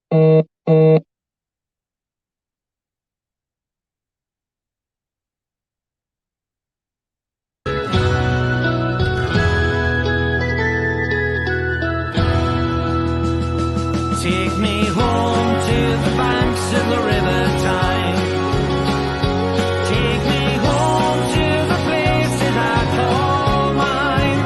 Take me home to the banks of the river Tyne. Take me home to the place that I call mine.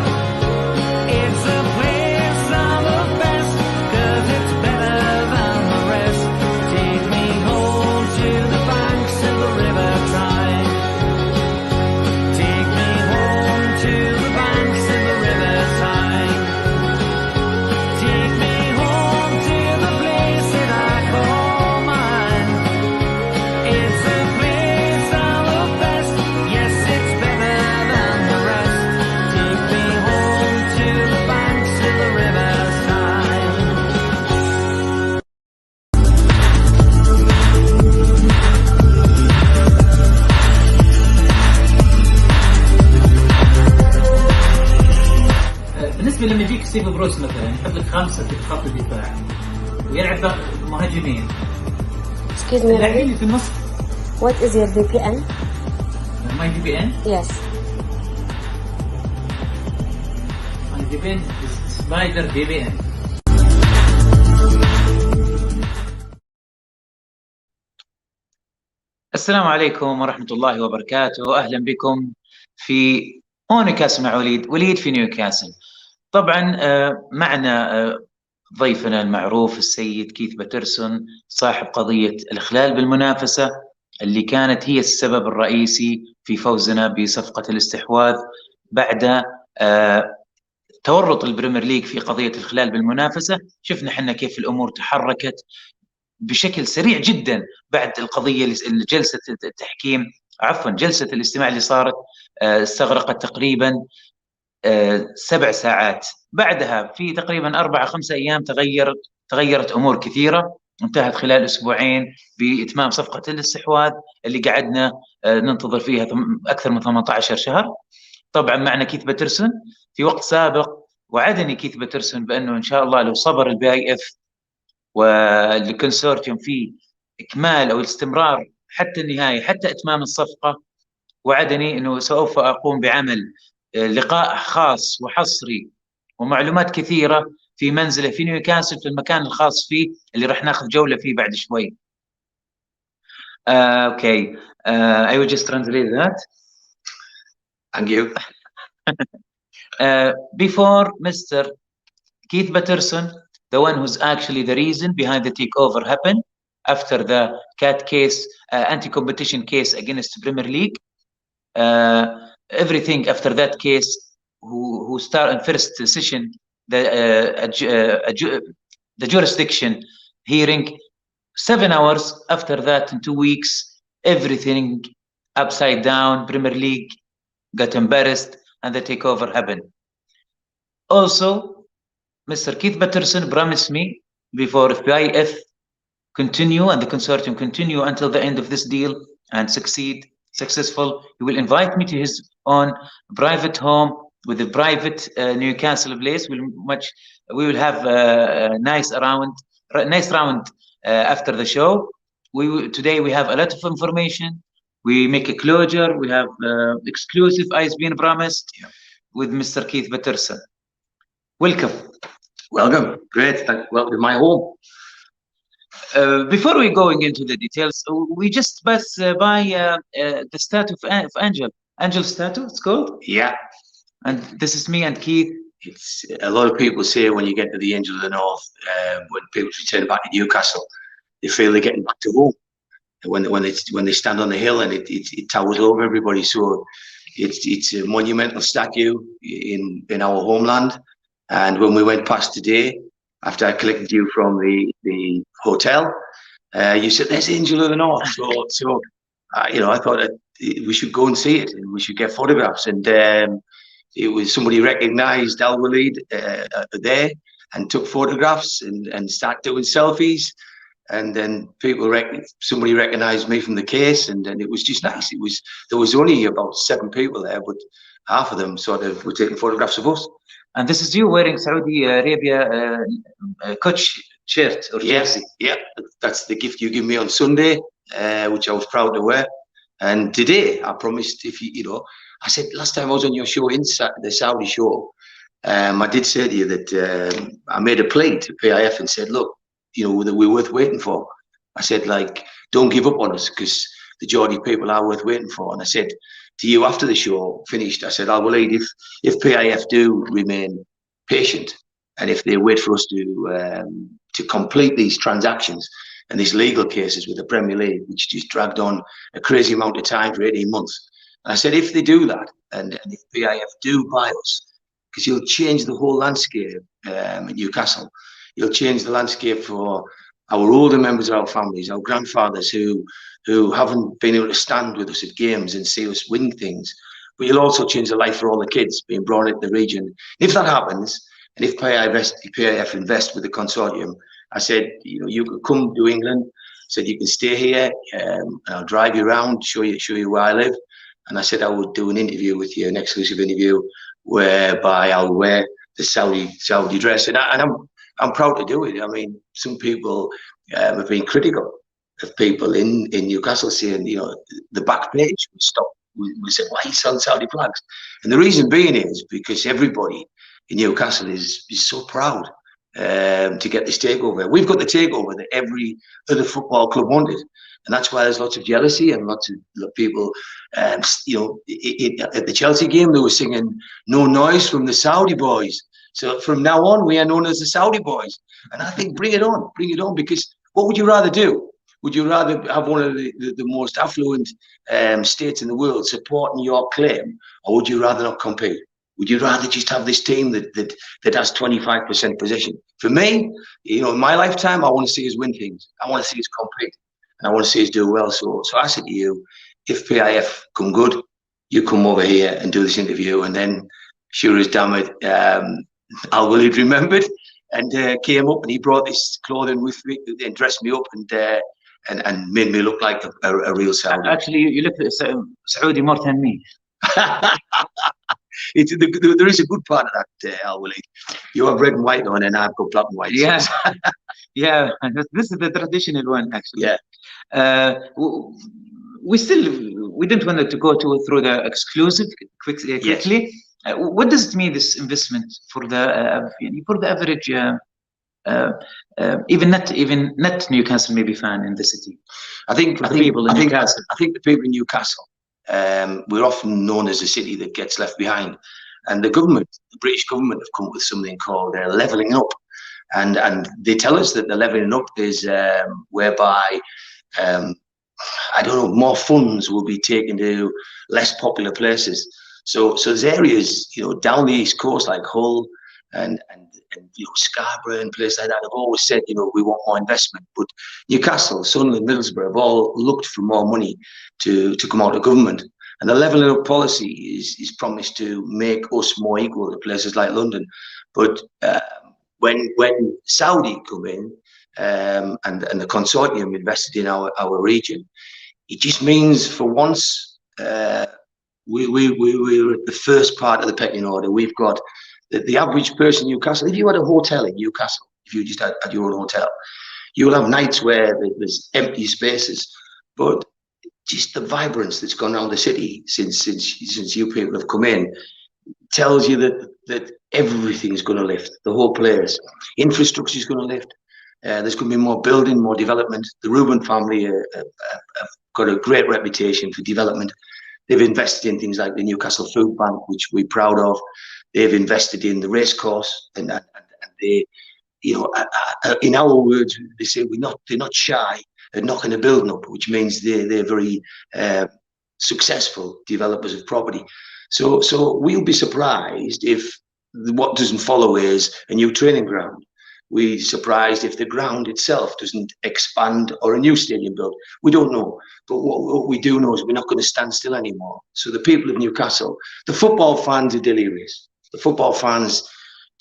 It's a place I love best, 'cause it's better than the rest. Take me home to the banks of the river Tyne. Take me home to the banks of the river Tyne. Take me home to the place that I call mine. It's a place I love best. Yes, it's better than the rest. Take me home to the banks of the river Tyne. بالنسبه لما يجيك ستيف بروس مثلا يحط لك خمسه في خط الدفاع ويلعب مهاجمين Excuse me, اللاعبين اللي وليد. في النص. What is your VPN? ماي دي بي ان Yes. ماي دي بي ان سبايدر دي بي ان. السلام عليكم ورحمة الله وبركاته، أهلا بكم في نيوكاسل مع وليد في نيوكاسل. طبعا معنا ضيفنا المعروف السيد كيث باترسون، صاحب قضية الإخلال بالمنافسة اللي كانت هي السبب الرئيسي في فوزنا بصفقة الاستحواذ بعد تورط البريمير ليج في قضية الإخلال بالمنافسة. شفنا حنا كيف الأمور تحركت بشكل سريع جدا بعد القضية جلسة التحكيم، عفوا جلسة الاستماع اللي صارت استغرقت تقريبا 7 ساعات. بعدها في تقريبا 4-5 أيام تغيرت أمور كثيرة، انتهت خلال أسبوعين بإتمام صفقة الاستحواذ اللي قعدنا ننتظر فيها أكثر من 18 شهر. طبعا معنا كيث باترسون. في وقت سابق وعدني كيث باترسون بأنه إن شاء الله لو صبر البي اي اف والكونسورتيوم في إكمال أو الاستمرار حتى النهاية، حتى إتمام الصفقة، وعدني أنه سوف أقوم بعمل لقاء خاص وحصري ومعلومات كثيرة في منزله في نيوكاسل في المكان الخاص فيه اللي راح ناخذ جولة فيه بعد شوي. Okay, I will just translate that. Thank you. Before Mr. Keith Patterson, the one who's actually the reason behind the takeover happened after the CAT case, anti-competition case against Premier League. Everything after that case, who start in first session, the jurisdiction hearing, 7 hours after that in 2 weeks, everything upside down. Premier League got embarrassed and the takeover happened. Also, Mr. Keith Patterson promised me before if PIF continue and the consortium continue until the end of this deal and successful, he will invite me to his own private home with a private Newcastle place. We will have a nice round after the show. Today we have a lot of information. We make a closure. We have exclusive eyes being promised with Mr. Keith Patterson. Welcome. Welcome. Great. Welcome to my home. Before we going into the details, we just pass by the statue of Angel. Angel statue, it's called? Yeah. And this is me and Keith. It's a lot of people say when you get to the Angel of the North, when people return back to Newcastle, they feel they're getting back to home. When they stand on the hill and it towers over everybody. So it's a monumental statue in our homeland. And when we went past today, after I collected you from the hotel, you said, "There's Angel of the North." So I thought that we should go and see it and we should get photographs. And it was somebody recognised وليد there and took photographs and started doing selfies. And then somebody recognised me from the case, and then it was just nice. There was only about 7 people there, but half of them sort of were taking photographs of us. And this is you wearing Saudi Arabia coach shirt or jersey. Yeah, that's the gift you give me on Sunday, which I was proud to wear. And today, I promised, if I said last time I was on your show, the Saudi show, I did say to you that I made a plea to PIF and said, look, that we're worth waiting for. I said, like, don't give up on us, because the majority of people are worth waiting for. And I said to you after the show finished, I said, Waleed, if PIF do remain patient, and if they wait for us to complete these transactions and these legal cases with the Premier League, which just dragged on a crazy amount of time for 18 months. And I said, if they do that, and if PIF do buy us, because you'll change the whole landscape at Newcastle. You'll change the landscape for our older members of our families, our grandfathers who haven't been able to stand with us at games and see us win things. But you'll also change the life for all the kids being brought into the region. If that happens, and if PIF invest with the consortium, I said, you could come to England. I said, you can stay here, and I'll drive you around, show you where I live. And I said I would do an interview with you, an exclusive interview, whereby I'll wear the Saudi dress, and I'm proud to do it. I mean, some people have been critical of people in Newcastle saying, the back page would stop. We said, why are you selling Saudi flags? And the reason being is because everybody in Newcastle is so proud to get this takeover. We've got the takeover that every other football club wanted. And that's why there's lots of jealousy and lots of people, at the Chelsea game, they were singing "No Noise" from the Saudi boys. So from now on, we are known as the Saudi boys. And I think bring it on, because what would you rather do? Would you rather have one of the most affluent states in the world supporting your claim, or would you rather not compete? Would you rather just have this team that has 25% possession? For me, in my lifetime, I want to see us win things. I want to see us compete. And I want to see us do well. So I said to you, if PIF come good, you come over here and do this interview. And then, sure as damn it, Waleed remembered and came up, and he brought this clothing with me and dressed me up and made me look like a real Saudi. Actually, you look at Saudi more than me. There is a good part of that, Waleed. You have red and white on, and I've got black and white. Yeah, yeah. This is the traditional one, actually. Yeah. We didn't want to go through the exclusive quickly. Yes. What does it mean, this investment for the average, even not Newcastle maybe fan in the city? I think the people in Newcastle, we're often known as a city that gets left behind, and the British government, have come up with something called levelling up, and they tell us that the levelling up is whereby I don't know, more funds will be taken to less popular places. So there's areas, down the east coast like Hull and Scarborough and places like that have always said, we want more investment. But Newcastle, Sunderland, Middlesbrough have all looked for more money to come out of government. And the levelling up policy is promised to make us more equal to places like London. But when Saudi come in and the consortium invested in our region, it just means for once we're at the first part of the pecking order. We've got the average person in Newcastle. If you had a hotel in Newcastle, if you just had your own hotel, you will have nights where there's empty spaces, but just the vibrance that's gone around the city since you people have come in tells you that everything's going to lift. The whole place, infrastructure is going to lift. There's going to be more building, more development. The Reuben family have got a great reputation for development. They've invested in things like the Newcastle Food Bank, which we're proud of. They've invested in the racecourse, and they, in our words, they say they're not shy at knocking a building up, which means they're very successful developers of property. So we'll be surprised if what doesn't follow is a new training ground. We're surprised if the ground itself doesn't expand or a new stadium built. We don't know. But what we do know is we're not going to stand still anymore. So the people of Newcastle, the football fans are delirious. The football fans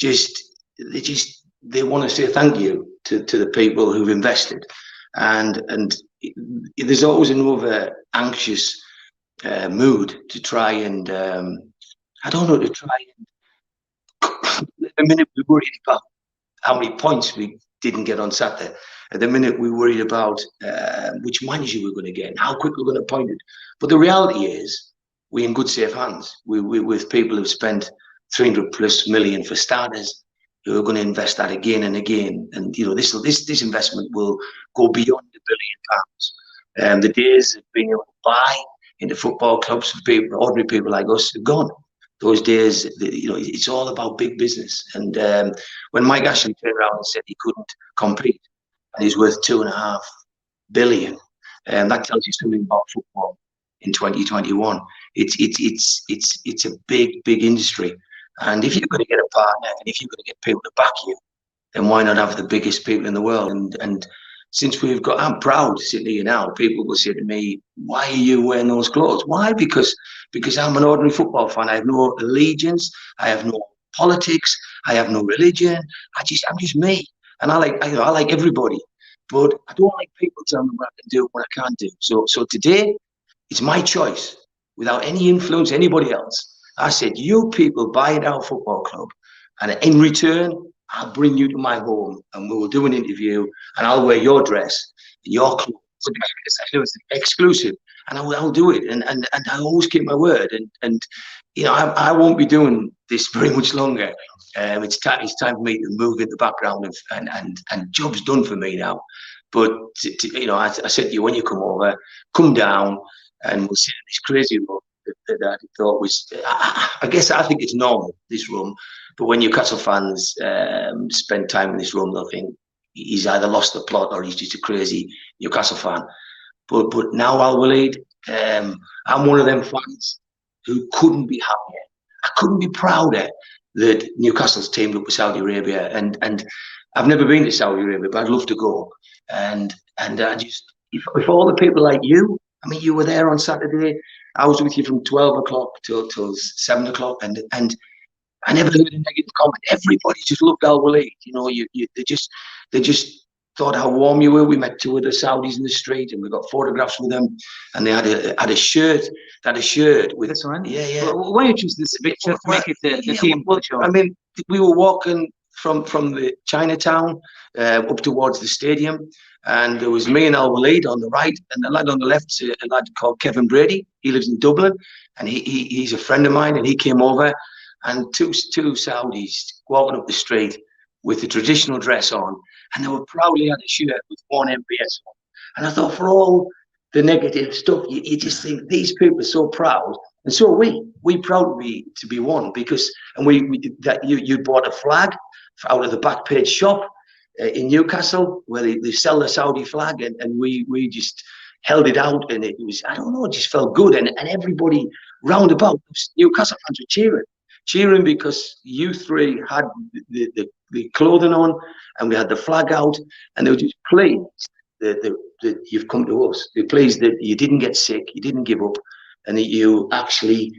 they want to say thank you to the people who've invested. And there's always an over anxious mood to try and, at the minute we're worried about how many points we didn't get on Saturday. At the minute, we worried about which manager we're going to get and how quick we're going to appoint it. But the reality is, we're in good, safe hands. We're with people who've spent 300+ million for starters, who are going to invest that again and again. And you know, this investment will go beyond £1 billion. The days of being able to buy into football clubs for people, ordinary people like us, are gone. Those days, you know, it's all about big business. And when Mike Ashley turned around and said he couldn't compete, and he's worth £2.5 billion, that tells you something about football in 2021. It's a big industry. And if you're going to get a partner, and if you're going to get people to back you, then why not have the biggest people in the world? And since we've got, I'm proud sitting here now. People will say to me, "Why are you wearing those clothes?" Why? Because I'm an ordinary football fan. I have no allegiance. I have no politics. I have no religion. I'm just me, and I like everybody. But I don't like people telling me what I can do, what I can't do. So today, it's my choice, without any influence, anybody else. I said, you people buy it our football club, and in return, I'll bring you to my home, and we will do an interview, and I'll wear your dress, your clothes, exclusive, and I'll do it. And I always keep my word. And you know, I won't be doing this very much longer. It's time for me to move in the background and job's done for me now. But you know, I said to you, when you come over, come down, and we'll sit in this crazy room that I thought was, I guess I think it's normal, this room. But when Newcastle fans spend time in this room, they'll think he's either lost the plot or he's just a crazy Newcastle fan. But now, وليد, I'm one of them fans who couldn't be happier. I couldn't be prouder that Newcastle's teamed up with Saudi Arabia. And I've never been to Saudi Arabia, but I'd love to go. And I just, if all the people like you, I mean, you were there on Saturday. I was with you from 12 o'clock till 7 o'clock, and I never heard a negative comment. Everybody just loved وليد. You know, they just thought how warm you were. We met two of the Saudis in the street, and we got photographs with them. And they had a shirt. They had a shirt with this one. Yeah. Well, why you choose this picture to make it the team? Well, I mean, we were walking from the Chinatown up towards the stadium, and there was me and وليد on the right, and the lad on the left, a lad called Kevin Brady. He lives in Dublin, and he's a friend of mine, and he came over, and two Saudis walking up the street with the traditional dress on, and they were proudly had a shirt with one MBS on. And I thought, for all the negative stuff, you just think these people are so proud, and so are we proud to be one, because you bought a flag out of the back page shop in Newcastle, where they sell the Saudi flag, and we just held it out, and it was, I don't know, it just felt good, and everybody round about, Newcastle fans were cheering because you three had the clothing on, and we had the flag out, and they were just pleased that you've come to us. They're pleased that you didn't get sick, you didn't give up, and that you actually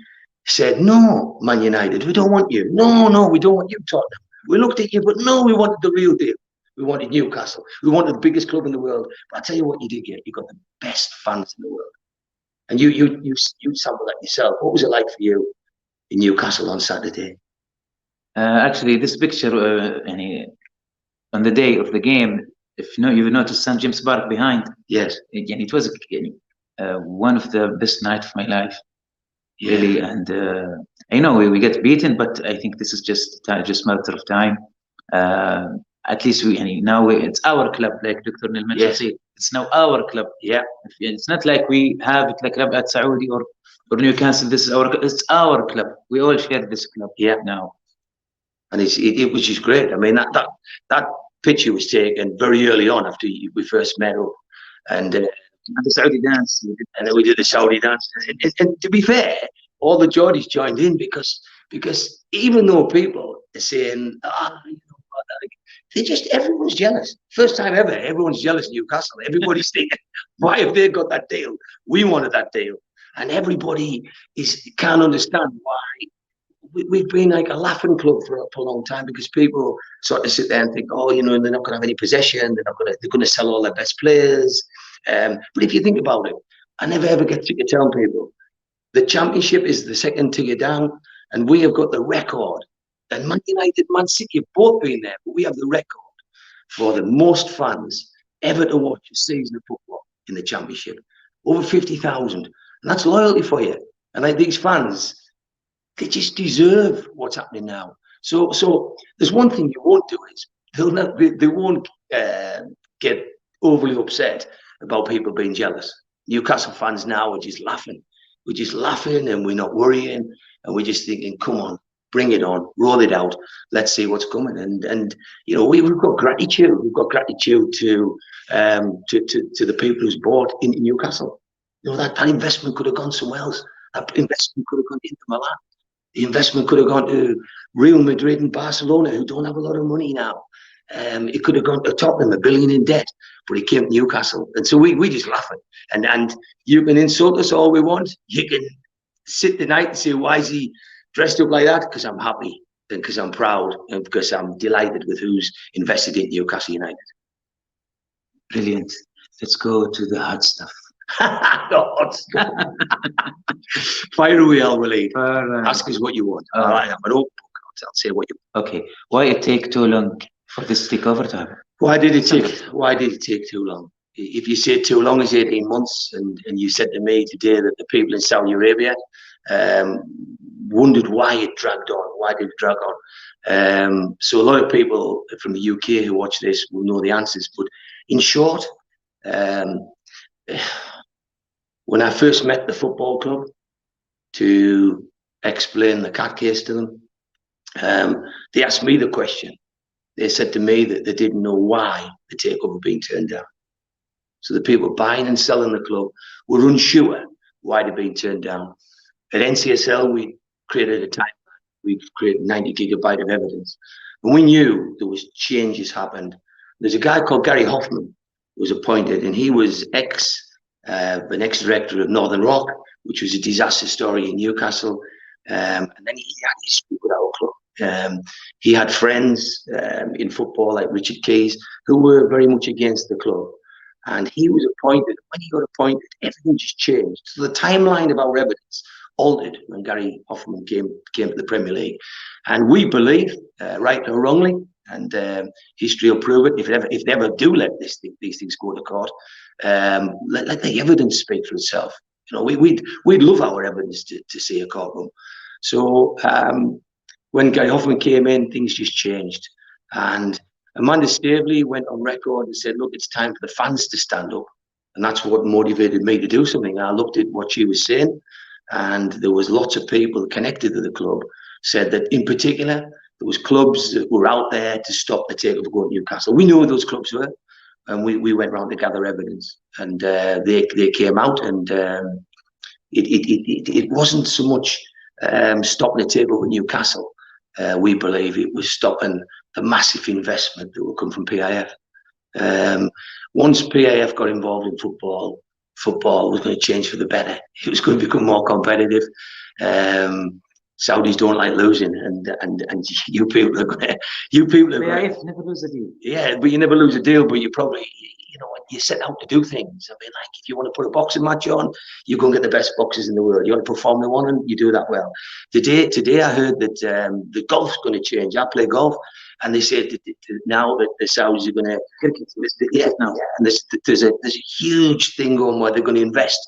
said, no, Man United, we don't want you. No, we don't want you, Tottenham. We looked at you, but no, we wanted the real deal. We wanted Newcastle. We wanted the biggest club in the world. But I tell you what you did get. You got the best fans in the world. And you sampled that yourself. What was it like for you in Newcastle on Saturday? Actually, this picture, on the day of the game, if you know, you've noticed St. James Park behind. Yes. It was one of the best nights of my life, really. And I know we get beaten, but I think this is just a matter of time. At least now it's our club, like Dr. Nilman said. It's now our club. Yeah. It's not like we have it like club at Saudi or Newcastle. It's our club. We all share this club. Yeah. Now. And it was just great. I mean, that picture was taken very early on after we first met up, and the Saudi dance, and then we did the Saudi dance. And to be fair, all the Geordies joined in because even though people are saying, everyone's jealous. First time ever, everyone's jealous of Newcastle. Everybody's thinking, why have they got that deal? We wanted that deal, and everybody can't understand why. We've been like a laughing club for a long time, because people sort of sit there and think, oh, you know, they're not going to have any possession. They're going to sell all their best players. But if you think about it, I never ever get sick of telling people the Championship is the second tier down, and we have got the record. And Man United, Man City have both been there, but we have the record for the most fans ever to watch a season of football in the Championship. Over 50,000. And that's loyalty for you. And like these fans, they just deserve what's happening now. So there's one thing you won't do is they won't get overly upset about people being jealous. Newcastle fans now are just laughing. We're just laughing and we're not worrying, and we're just thinking, come on, bring it on, roll it out. Let's see what's coming. And you know, we've got gratitude. We've got gratitude to the people who's bought into Newcastle. You know, that investment could have gone somewhere else. That investment could have gone into Milan. The investment could have gone to Real Madrid and Barcelona, who don't have a lot of money now. It could have gone to Tottenham, $1 billion in debt, but it came to Newcastle. And so we just laugh at. And you can insult us all we want. You can sit the night and say, why is he dressed up like that? Because I'm happy, and because I'm proud, and because I'm delighted with who's invested in Newcastle United. Brilliant. Let's go to the hard stuff. Fire away, Waleed. Ask us what you want. I have an open book. I'll say what you want. Okay. Why it take too long for this takeover to happen? Why did it take too long? If you say too long is 18 months, and you said to me today that the people in Saudi Arabia wondered why it dragged on. Why did it drag on? So a lot of people from the UK who watch this will know the answers. But in short, when I first met the football club to explain the cat case to them, they asked me the question. They said to me that they didn't know why the takeover being turned down. So the people buying and selling the club were unsure why they're being turned down. At NCSL, we created a timeline. We created 90 gigabyte of evidence. And we knew there was changes happened. There's a guy called Gary Hoffman who was appointed, and he was an ex-director of Northern Rock, which was a disaster story in Newcastle. And then he had history with our club. He had friends in football like Richard Keys who were very much against the club. And he was appointed. When he got appointed, everything just changed. So the timeline of our evidence altered when Gary Hoffman came to the Premier League. And we believe, right or wrongly, and history will prove it, if they ever do let these things go to court, let the evidence speak for itself. You know, we'd love our evidence to see a courtroom. So when Gary Hoffman came in, things just changed. And Amanda Staveley went on record and said, look, it's time for the fans to stand up. And that's what motivated me to do something. I looked at what she was saying, and there was lots of people connected to the club said that in particular, there was clubs that were out there to stop the takeover going to Newcastle. We knew who those clubs were, and we went around to gather evidence. And they came out, and it wasn't so much stopping the takeover at Newcastle. We believe it was stopping the massive investment that will come from PIF. Once PIF got involved in football was going to change for the better. It was going to become more competitive. Saudis don't like losing, and you people are going to PIF never lose a deal. Yeah, but you never lose a deal. But you probably, you know, you set out to do things. I mean, like if you want to put a boxing match on, you go and get the best boxers in the world. You want to put Formula One, and you do that well. Today I heard that the golf's going to change. I play golf, and they said that now that the Saudis are going to now, and there's a huge thing going where they're going to invest,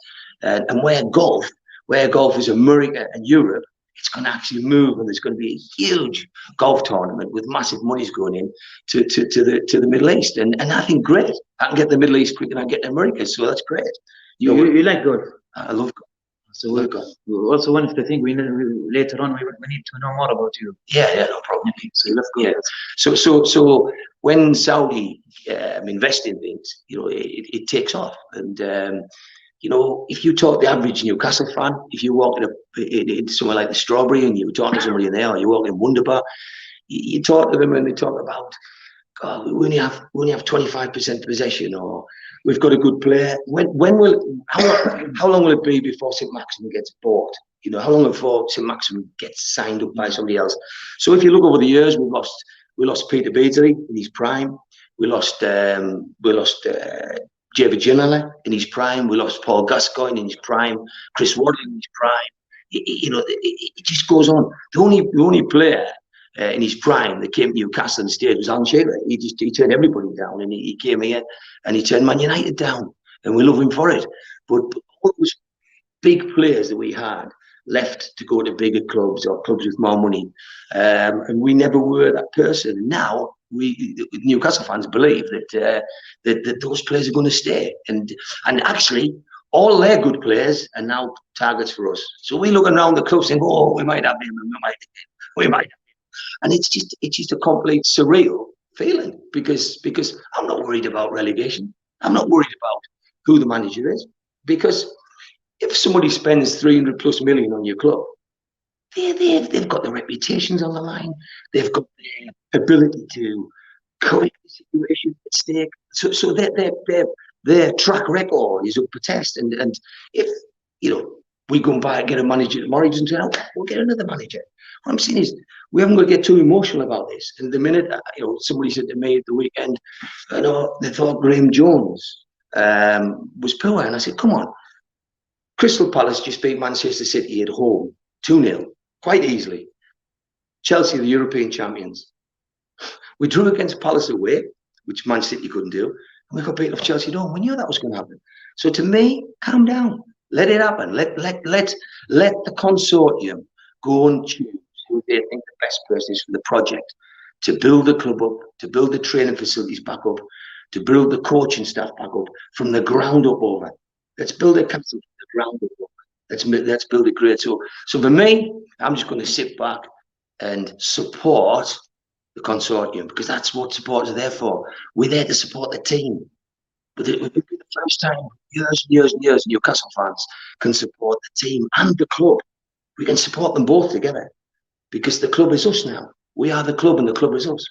and where golf is America and Europe. It's going to actually move, and there's going to be a huge golf tournament with massive monies going in to the Middle East, and I think great. I can get the Middle East quicker than I get to America, so that's great. You like golf? I love golf. So also one of the things later on we need to know more about you. Yeah, no problem. So you love golf. Yeah. So when Saudi invest in things, you know, it takes off, and you know, if you talk the average Newcastle fan, if you walk in somewhere like the Strawberry and you talk to somebody in there, or you walk in Wunderbar, you talk to them and they talk about, God, we only have 25% possession, or we've got a good player. How long will it be before St Maximin gets bought? You know, how long before St Maximin gets signed up by somebody else? So if you look over the years, we lost Peter Beardsley in his prime. We lost David Ginola in his prime. We lost Paul Gascoigne in his prime. Chris Waddle in his prime. You know, it just goes on. The only player in his prime that came to Newcastle and stayed was Alan Shearer. He turned everybody down, and he came here and he turned Man United down, and we love him for it. But all those big players that we had left to go to bigger clubs or clubs with more money, and we never were that person. Now Newcastle fans believe that those players are going to stay, and actually all their good players are now targets for us. So we look around the club saying, "Oh, we might have him, we might have him," and it's just a complete surreal feeling because I'm not worried about relegation. I'm not worried about who the manager is, because if somebody spends 300+ million on your club, they've got their reputations on the line. They've got their ability to correct the situation at stake. So their track record is up for test. And if we go and get a manager tomorrow, and say, we'll get another manager. What I'm saying is, we haven't got to get too emotional about this. And the minute somebody said to me at the weekend, they thought Graham Jones was poor, and I said, come on. Crystal Palace just beat Manchester City at home 2-0, quite easily. Chelsea, the European champions. We drew against Palace away, which Man City couldn't do, and we got beat off Chelsea at home. We knew that was going to happen. So to me, calm down. Let it happen. Let the consortium go and choose who they think the best person is for the project, to build the club up, to build the training facilities back up, to build the coaching staff back up from the ground up over. Let's build a castle from the ground up. Let's build it great. So for me, I'm just going to sit back and support the consortium, because that's what supporters are there for. We're there to support the team. But it would be the first time years and years Newcastle fans can support the team and the club. We can support them both together, because the club is us now. We are the club and the club is us.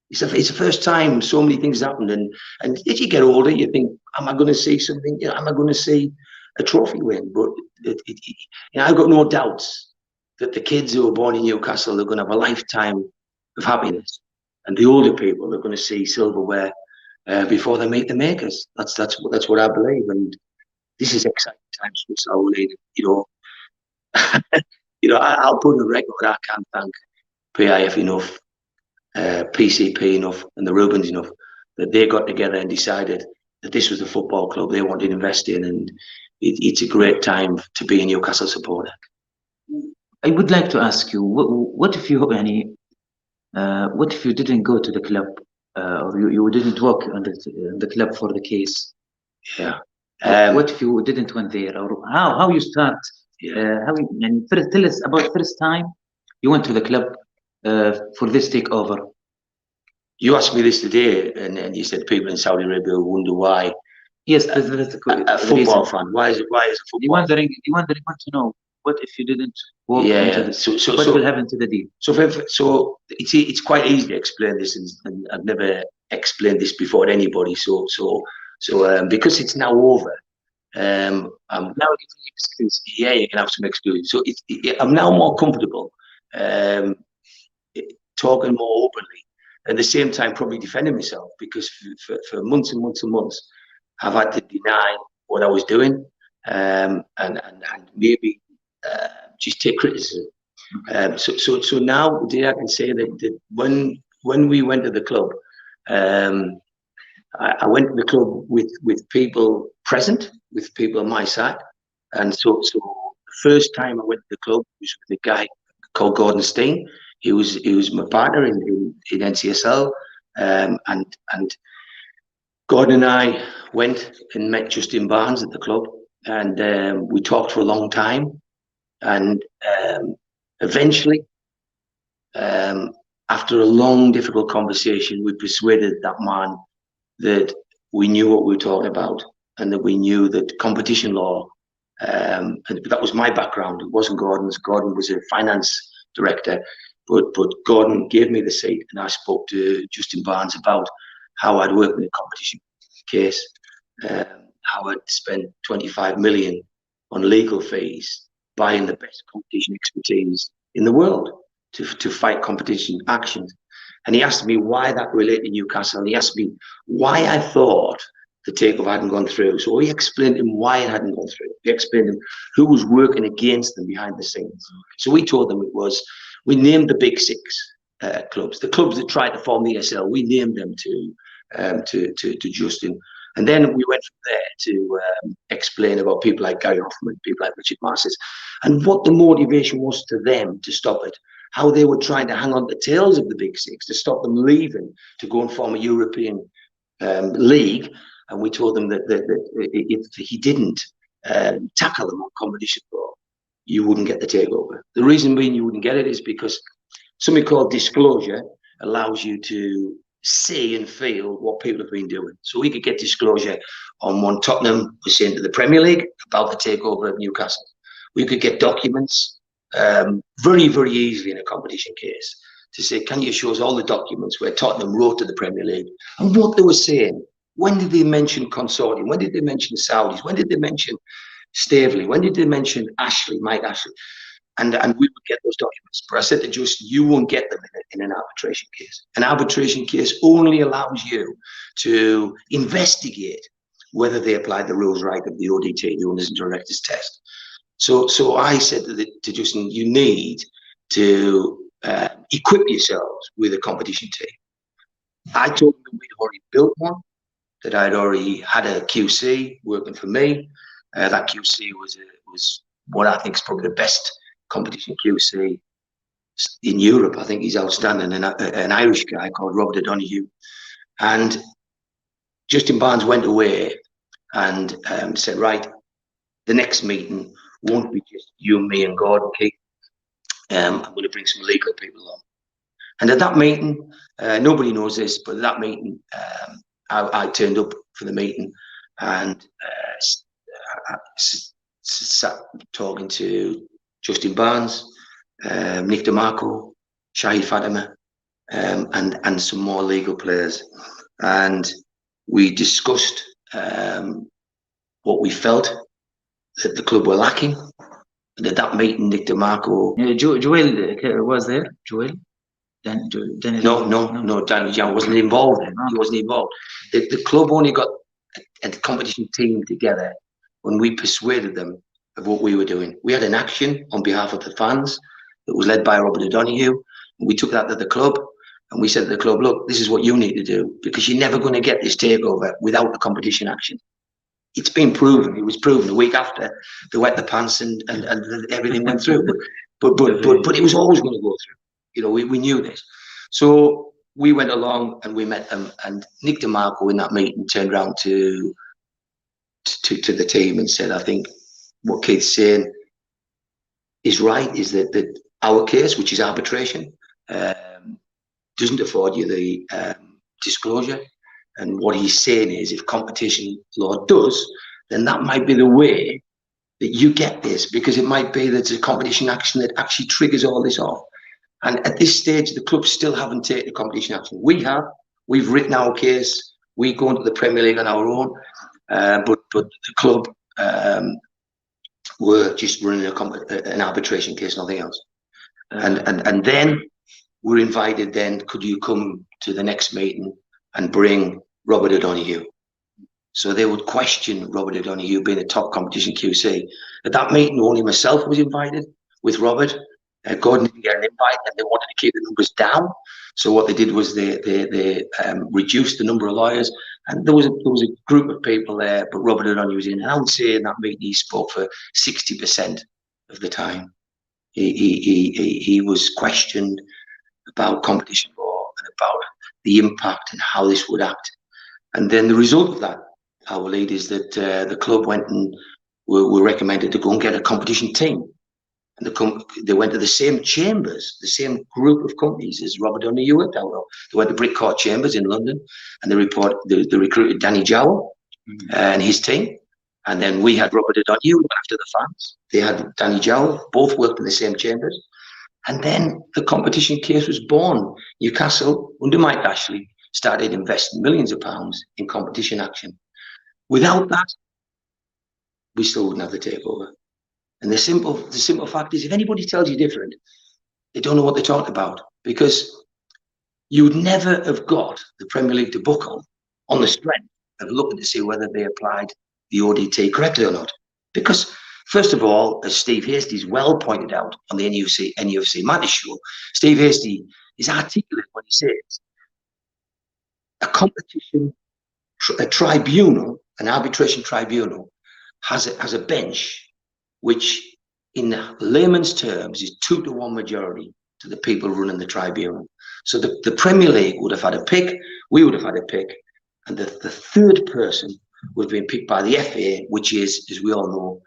It's the first time so many things happened, and as you get older, you think, am I going to see something? Am I going to see a trophy win? But I've got no doubts that the kids who are born in Newcastle are going to have a lifetime of happiness, and the older people are going to see silverware before they meet the makers. That's what I believe, and this is exciting times for us, وليد. I'll put on record, I can't thank PIF enough, PCP enough, and the Rubens enough, that they got together and decided that this was the football club they wanted to invest in, and it's a great time to be a Newcastle supporter. I would like to ask you, what if you didn't go to the club, or you didn't work on the club for the case? Yeah. What if you didn't went there, or how you start? First, tell us about first time you went to the club for this takeover. You asked me this today, and you said people in Saudi Arabia wonder why. Yes, that's a football fan. Why is a football? You want to know, what if you didn't walk into this? What will happen to the deal? So it's quite easy to explain this, and I've never explained this before to anybody. So because it's now over, I'm now giving you excuse. Yeah, you can have some excuse. So I'm now more comfortable talking more openly, at the same time probably defending myself, because for months and months and months I've had to deny what I was doing, and maybe just take criticism. So now today I can say that when we went to the club, I went to the club with people present, with people on my side, and so the first time I went to the club was with a guy called Gordon Steen. He was my partner in NCSL, and Gordon and I went and met Justin Barnes at the club, and we talked for a long time, and eventually, after a long, difficult conversation, we persuaded that man that we knew what we were talking about, and that we knew that competition law, and that was my background. It wasn't Gordon's. Gordon was a finance director, but Gordon gave me the seat, and I spoke to Justin Barnes about how I'd worked in a competition case, how I'd spent 25 million on legal fees, buying the best competition expertise in the world to fight competition actions. And he asked me why that related to Newcastle, and he asked me why I thought the takeover hadn't gone through. So he explained to him why it hadn't gone through. He explained to him who was working against them behind the scenes. So we told them we named the big six. clubs. The clubs that tried to form the ESL, we named them to Justin. And then we went from there to explain about people like Gary Hoffman, people like Richard Masters, and what the motivation was to them to stop it, how they were trying to hang on to the tails of the Big Six to stop them leaving to go and form a European league. And we told them that if he didn't tackle them on competition law, you wouldn't get the takeover. The reason being you wouldn't get it is because something called disclosure allows you to see and feel what people have been doing. So we could get disclosure on what Tottenham was saying to the Premier League about the takeover of Newcastle. We could get documents very, very easily in a competition case to say, can you show us all the documents where Tottenham wrote to the Premier League and what they were saying? When did they mention consortium? When did they mention the Saudis? When did they mention Staveley? When did they mention Mike Ashley? And we would get those documents. But I said to Justin, you won't get them in an arbitration case. An arbitration case only allows you to investigate whether they applied the rules right of the ODT, the owners and directors test. So I said to Justin, you need to equip yourselves with a competition team. I told them that we'd already built one, that I'd already had a QC working for me. That QC was what I think is probably the best competition QC in Europe. I think he's outstanding, an Irish guy called Robert O'Donoghue. And Justin Barnes went away and said, right, the next meeting won't be just you, me and Gordon, Keith. I'm going to bring some legal people along. And at that meeting, nobody knows this, but at that meeting, I turned up for the meeting and sat talking to Justin Barnes, Nick DeMarco, Shahid Fatima, and some more legal players. And we discussed what we felt that the club were lacking. And at that meeting, Nick DeMarco... Joel was there? Joel? No, Daniel John wasn't involved. He wasn't involved. The club only got a competition team together when we persuaded them of what we were doing. We had an action on behalf of the fans that was led by Robert O'Donoghue. And we took that to the club and we said to the club, look, this is what you need to do because you're never going to get this takeover without the competition action. It's been proven. It was proven a week after they wet the pants and everything went through. But it was always going to go through. You know, we knew this. So we went along and we met them, and Nick DeMarco in that meeting turned around to the team and said, I think what Keith's saying is right, is that our case, which is arbitration, doesn't afford you the disclosure. And what he's saying is if competition law does, then that might be the way that you get this, because it might be that it's a competition action that actually triggers all this off. And at this stage, the clubs still haven't taken the competition action. We have. We've written our case. We go into the Premier League on our own. But the club were just running an arbitration case, nothing else. And then we're invited then, could you come to the next meeting and bring Robert O'Donoghue? So they would question Robert O'Donoghue being a top competition QC. At that meeting, only myself was invited with Robert. Gordon didn't get an invite, and they wanted to keep the numbers down. So what they did was they reduced the number of lawyers, and there was a group of people there, but Robert O'Donoghue was in. And I would say in that meeting he spoke for 60% of the time. He was questioned about competition law and about the impact and how this would act. And then the result of that, our lead, is that the club went and were recommended to go and get a competition team. And they went to the same chambers, the same group of companies as Robert O'Donoghue worked out of. They went to Brickcourt Chambers in London, and they recruited Danny Jowl and his team. And then we had Robert O'Donoghue after the fans. They had Danny Jowl, both worked in the same chambers. And then the competition case was born. Newcastle, under Mike Ashley, started investing millions of pounds in competition action. Without that, we still wouldn't have the takeover. And the simple fact is, if anybody tells you different, they don't know what they're talking about, because you would never have got the Premier League to book on the strength of looking to see whether they applied the ODT correctly or not. Because, first of all, as Steve Hastie's well pointed out on the NUFC Matters show, Steve Hastie is articulate when he says a competition, a tribunal, an arbitration tribunal has a bench which in layman's terms is 2-to-1 majority to the people running the tribunal. So the Premier League would have had a pick, we would have had a pick, and the third person would have been picked by the FA, which is, as we all know,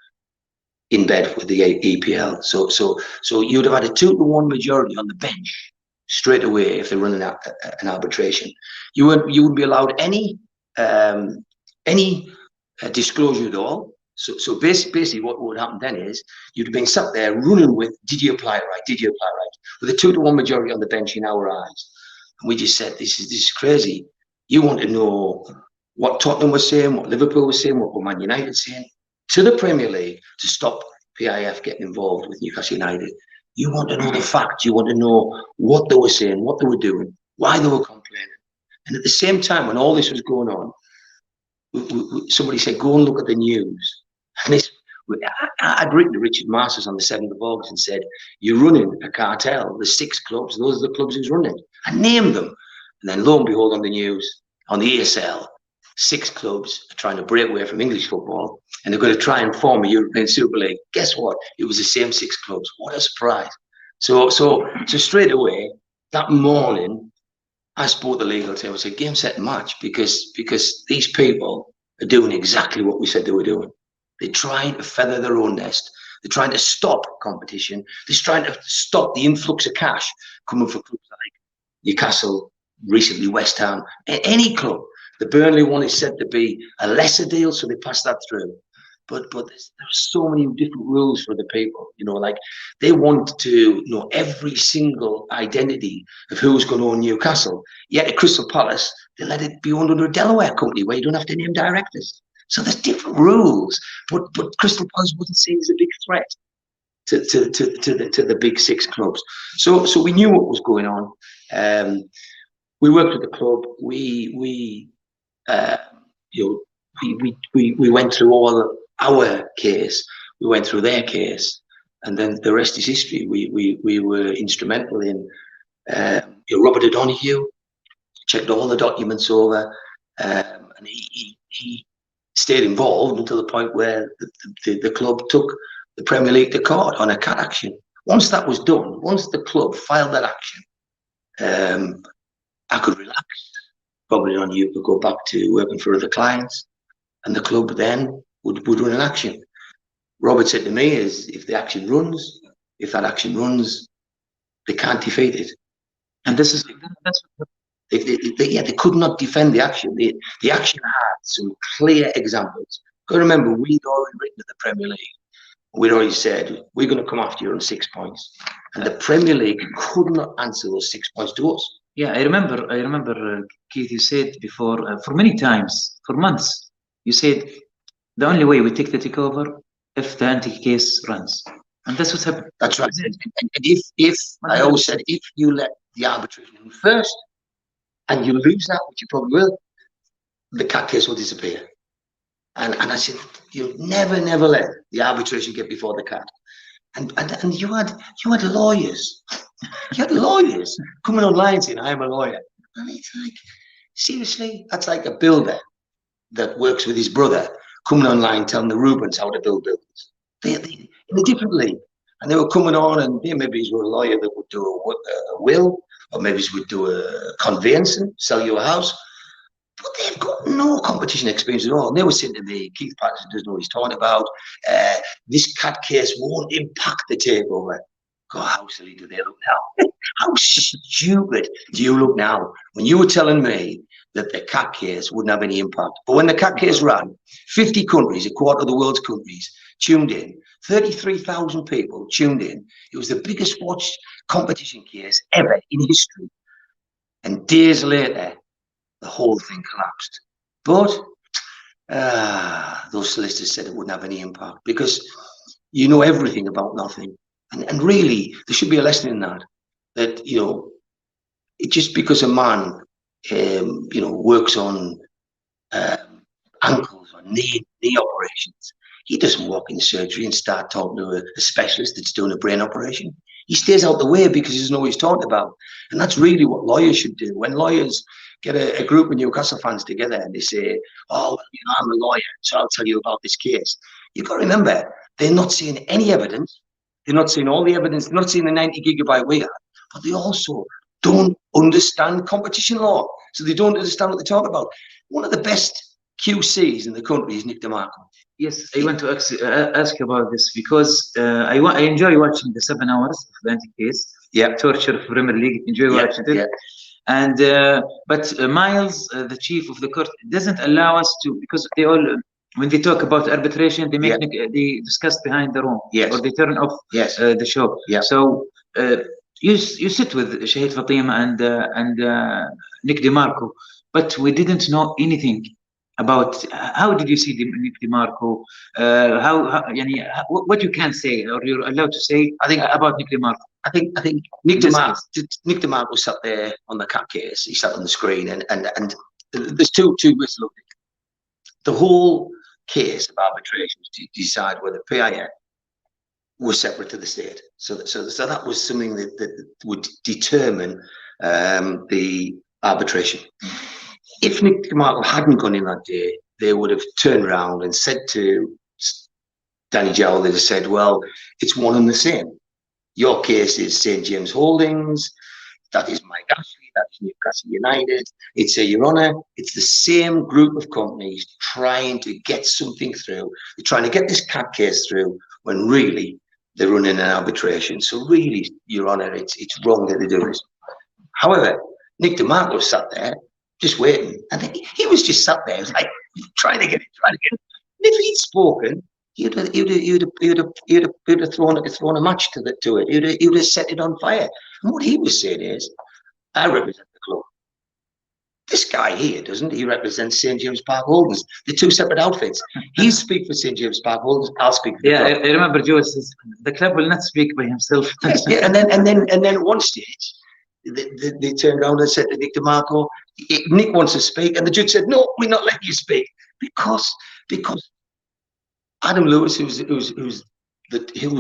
in bed with the EPL. So you'd have had a 2-to-1 majority on the bench straight away if they're running an arbitration. You wouldn't be allowed any disclosure at all. So basically what would happen then is you'd have been sat there running with, did you apply right? Did you apply right? With a 2-to-1 majority on the bench in our eyes. And we just said, this is crazy. You want to know what Tottenham was saying, what Liverpool was saying, what Man United was saying to the Premier League to stop PIF getting involved with Newcastle United. You want to know the facts. You want to know what they were saying, what they were doing, why they were complaining. And at the same time, when all this was going on, somebody said, go and look at the news. And I'd written to Richard Masters on the 7th of August and said, you're running a cartel. There's 6 clubs. Those are the clubs who's running. I named them. And then lo and behold, on the news, on the ESL, 6 clubs are trying to break away from English football, and they're going to try and form a European Super League. Guess what? It was the same 6 clubs. What a surprise! So straight away that morning, I spoke to the legal team. I said, game, set, match, because these people are doing exactly what we said they were doing. They're trying to feather their own nest. They're trying to stop competition. They're trying to stop the influx of cash coming from clubs like Newcastle, recently West Ham, any club. The Burnley one is said to be a lesser deal, so they passed that through. But there's so many different rules for the people, you know, like they want to know every single identity of who's going to own Newcastle. Yet at Crystal Palace, they let it be owned under a Delaware company where you don't have to name directors. So there's different rules, but Crystal Palace wasn't seen as a big threat to the big 6 clubs. So we knew what was going on. We worked with the club. We went through all our case. We went through their case, and then the rest is history. We were instrumental in Robert O'Donoghue checked all the documents over, and he stayed involved until the point where the club took the Premier League to court on a CAT action. Once that was done, once the club filed that action, I could relax. Probably on you could go back to working for other clients, and the club then would run an action. Robert said to me is, if that action runs, they can't defeat it. And this is they could not defend the action. The action had some clear examples. Got to remember, we'd already written to the Premier League. We'd already said, we're going to come after you on 6 points. And the Premier League could not answer those 6 points to us. Yeah, I remember, Keith, you said before, for many times, for months, you said, the only way we take the takeover if the anti-case runs. And that's what's happened. That's right. And if I always said, if you let the arbitration run first, and you lose that, which you probably will, the CAT case will disappear. And I said, you never let the arbitration get before the CAT. And you had lawyers. You had lawyers coming online saying, I'm a lawyer. And it's like, seriously? That's like a builder that works with his brother coming online telling the Rubens how to build buildings. They in a different league. And they were coming on, and maybe he's a lawyer that would do a will, or maybe he would do a conveyancing, sell you a house. But they've got no competition experience at all. And they were saying to me, Keith Patterson doesn't know what he's talking about. This CAT case won't impact the takeover. God, how silly do they look now? How stupid do you look now when you were telling me that the CAT case wouldn't have any impact? But when the CAT case ran, 50 countries, a quarter of the world's countries, tuned in. 33,000 people tuned in. It was the biggest watched competition case ever in history. And days later, the whole thing collapsed. But those solicitors said it wouldn't have any impact because you know everything about nothing. And really, there should be a lesson in that, you know, it just because a man, you know, works on ankles or knee operations, he doesn't walk in surgery and start talking to a specialist that's doing a brain operation. he stays out the way because he doesn't know what he's talking about. And that's really what lawyers should do. When lawyers get a group of Newcastle fans together and they say, oh, well, you know, I'm a lawyer, so I'll tell you about this case. You've got to remember, they're not seeing any evidence. They're not seeing all the evidence. They're not seeing the 90 gigabyte we have. But they also don't understand competition law. So they don't understand what they're talking about. One of the best QCs in the country is Nick DeMarco. Yes, I want to ask you about this because I enjoy watching the 7 hours of the anti-case. Yeah. Torture of Premier League. Enjoy watching it. Yeah. And but Miles, the chief of the court, doesn't allow us to, because they all, when they talk about arbitration, they make they discuss behind the room, or they turn off the show. Yeah. So you sit with Shahid Fatima and Nick DeMarco, but we didn't know anything about how did you see Nick DeMarco, what you can say or you're allowed to say, I think, about Nick DeMarco. I think Nick DeMarco sat there on the cat case. He sat on the screen, and there's two ways to look at it. The whole case of arbitration was to decide whether PIF was separate to the state. So that was something that would determine the arbitration. If Nick DeMarco hadn't gone in that day, they would have turned around and said to Danny Jowell, they'd have said, well, it's one and the same. Your case is St. James Holdings, that is Mike Ashley, that is Newcastle United. It's Your Honour, it's the same group of companies trying to get something through. They're trying to get this cat case through when really they're running an arbitration. So really, Your Honour, it's wrong that they do this. However, Nick DeMarco sat there just waiting, and he was just sat there, like trying to get it. And if he'd spoken, You'd have thrown a match to it. You'd have set it on fire. And what he was saying is, I represent the club. This guy here doesn't. He represents St. James Park Holdings. They're two separate outfits. He speaks for St. James Park Holdings. I'll speak for the club. I remember Joe says the club will not speak by himself. Yes, yeah, and then at one stage, they turned around and said to Nick DeMarco, Nick wants to speak, and the judge said, no, we're not letting you speak because Adam Lewis, who was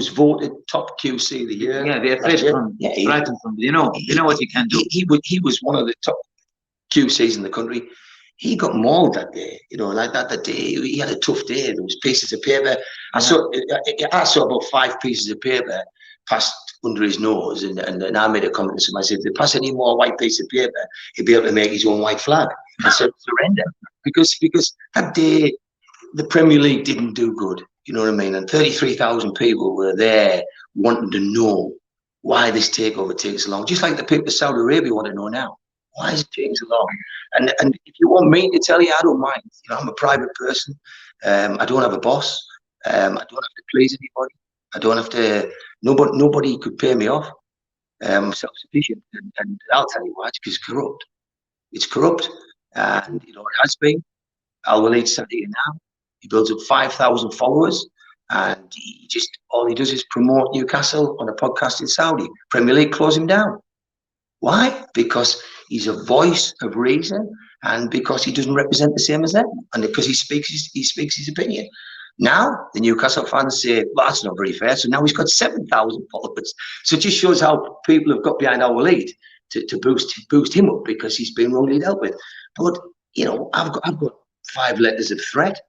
voted top QC of the year. Yeah, they're afraid from Brighton. You know what he can do. He was one of the top QCs in the country. He got mauled that day. You know, like that day. He had a tough day. There was pieces of paper. I saw about 5 pieces of paper passed under his nose, and I made a comment to him. I said, if they pass any more white piece of paper, he'll be able to make his own white flag. I said, surrender, because that day, the Premier League didn't do good, you know what I mean? And 33,000 people were there wanting to know why this takeover takes so long. Just like the people of Saudi Arabia want to know now. Why is it taking so long? And if you want me to tell you, I don't mind. You know, I'm a private person. I don't have a boss. I don't have to please anybody. I don't have to. Nobody could pay me off. I'm self-sufficient, and I'll tell you why. It's because it's corrupt. It's corrupt, and you know it has been. Waleed sat here now. He builds up 5,000 followers, and all he does is promote Newcastle on a podcast in Saudi. Premier League close him down. Why? Because he's a voice of reason, and because he doesn't represent the same as them, and because he speaks his opinion. Now the Newcastle fans say, well, that's not very fair. So now he's got 7,000 followers. So it just shows how people have got behind our lead to boost him up, because he's been wrongly dealt with. But you know, I've got 5 letters of threat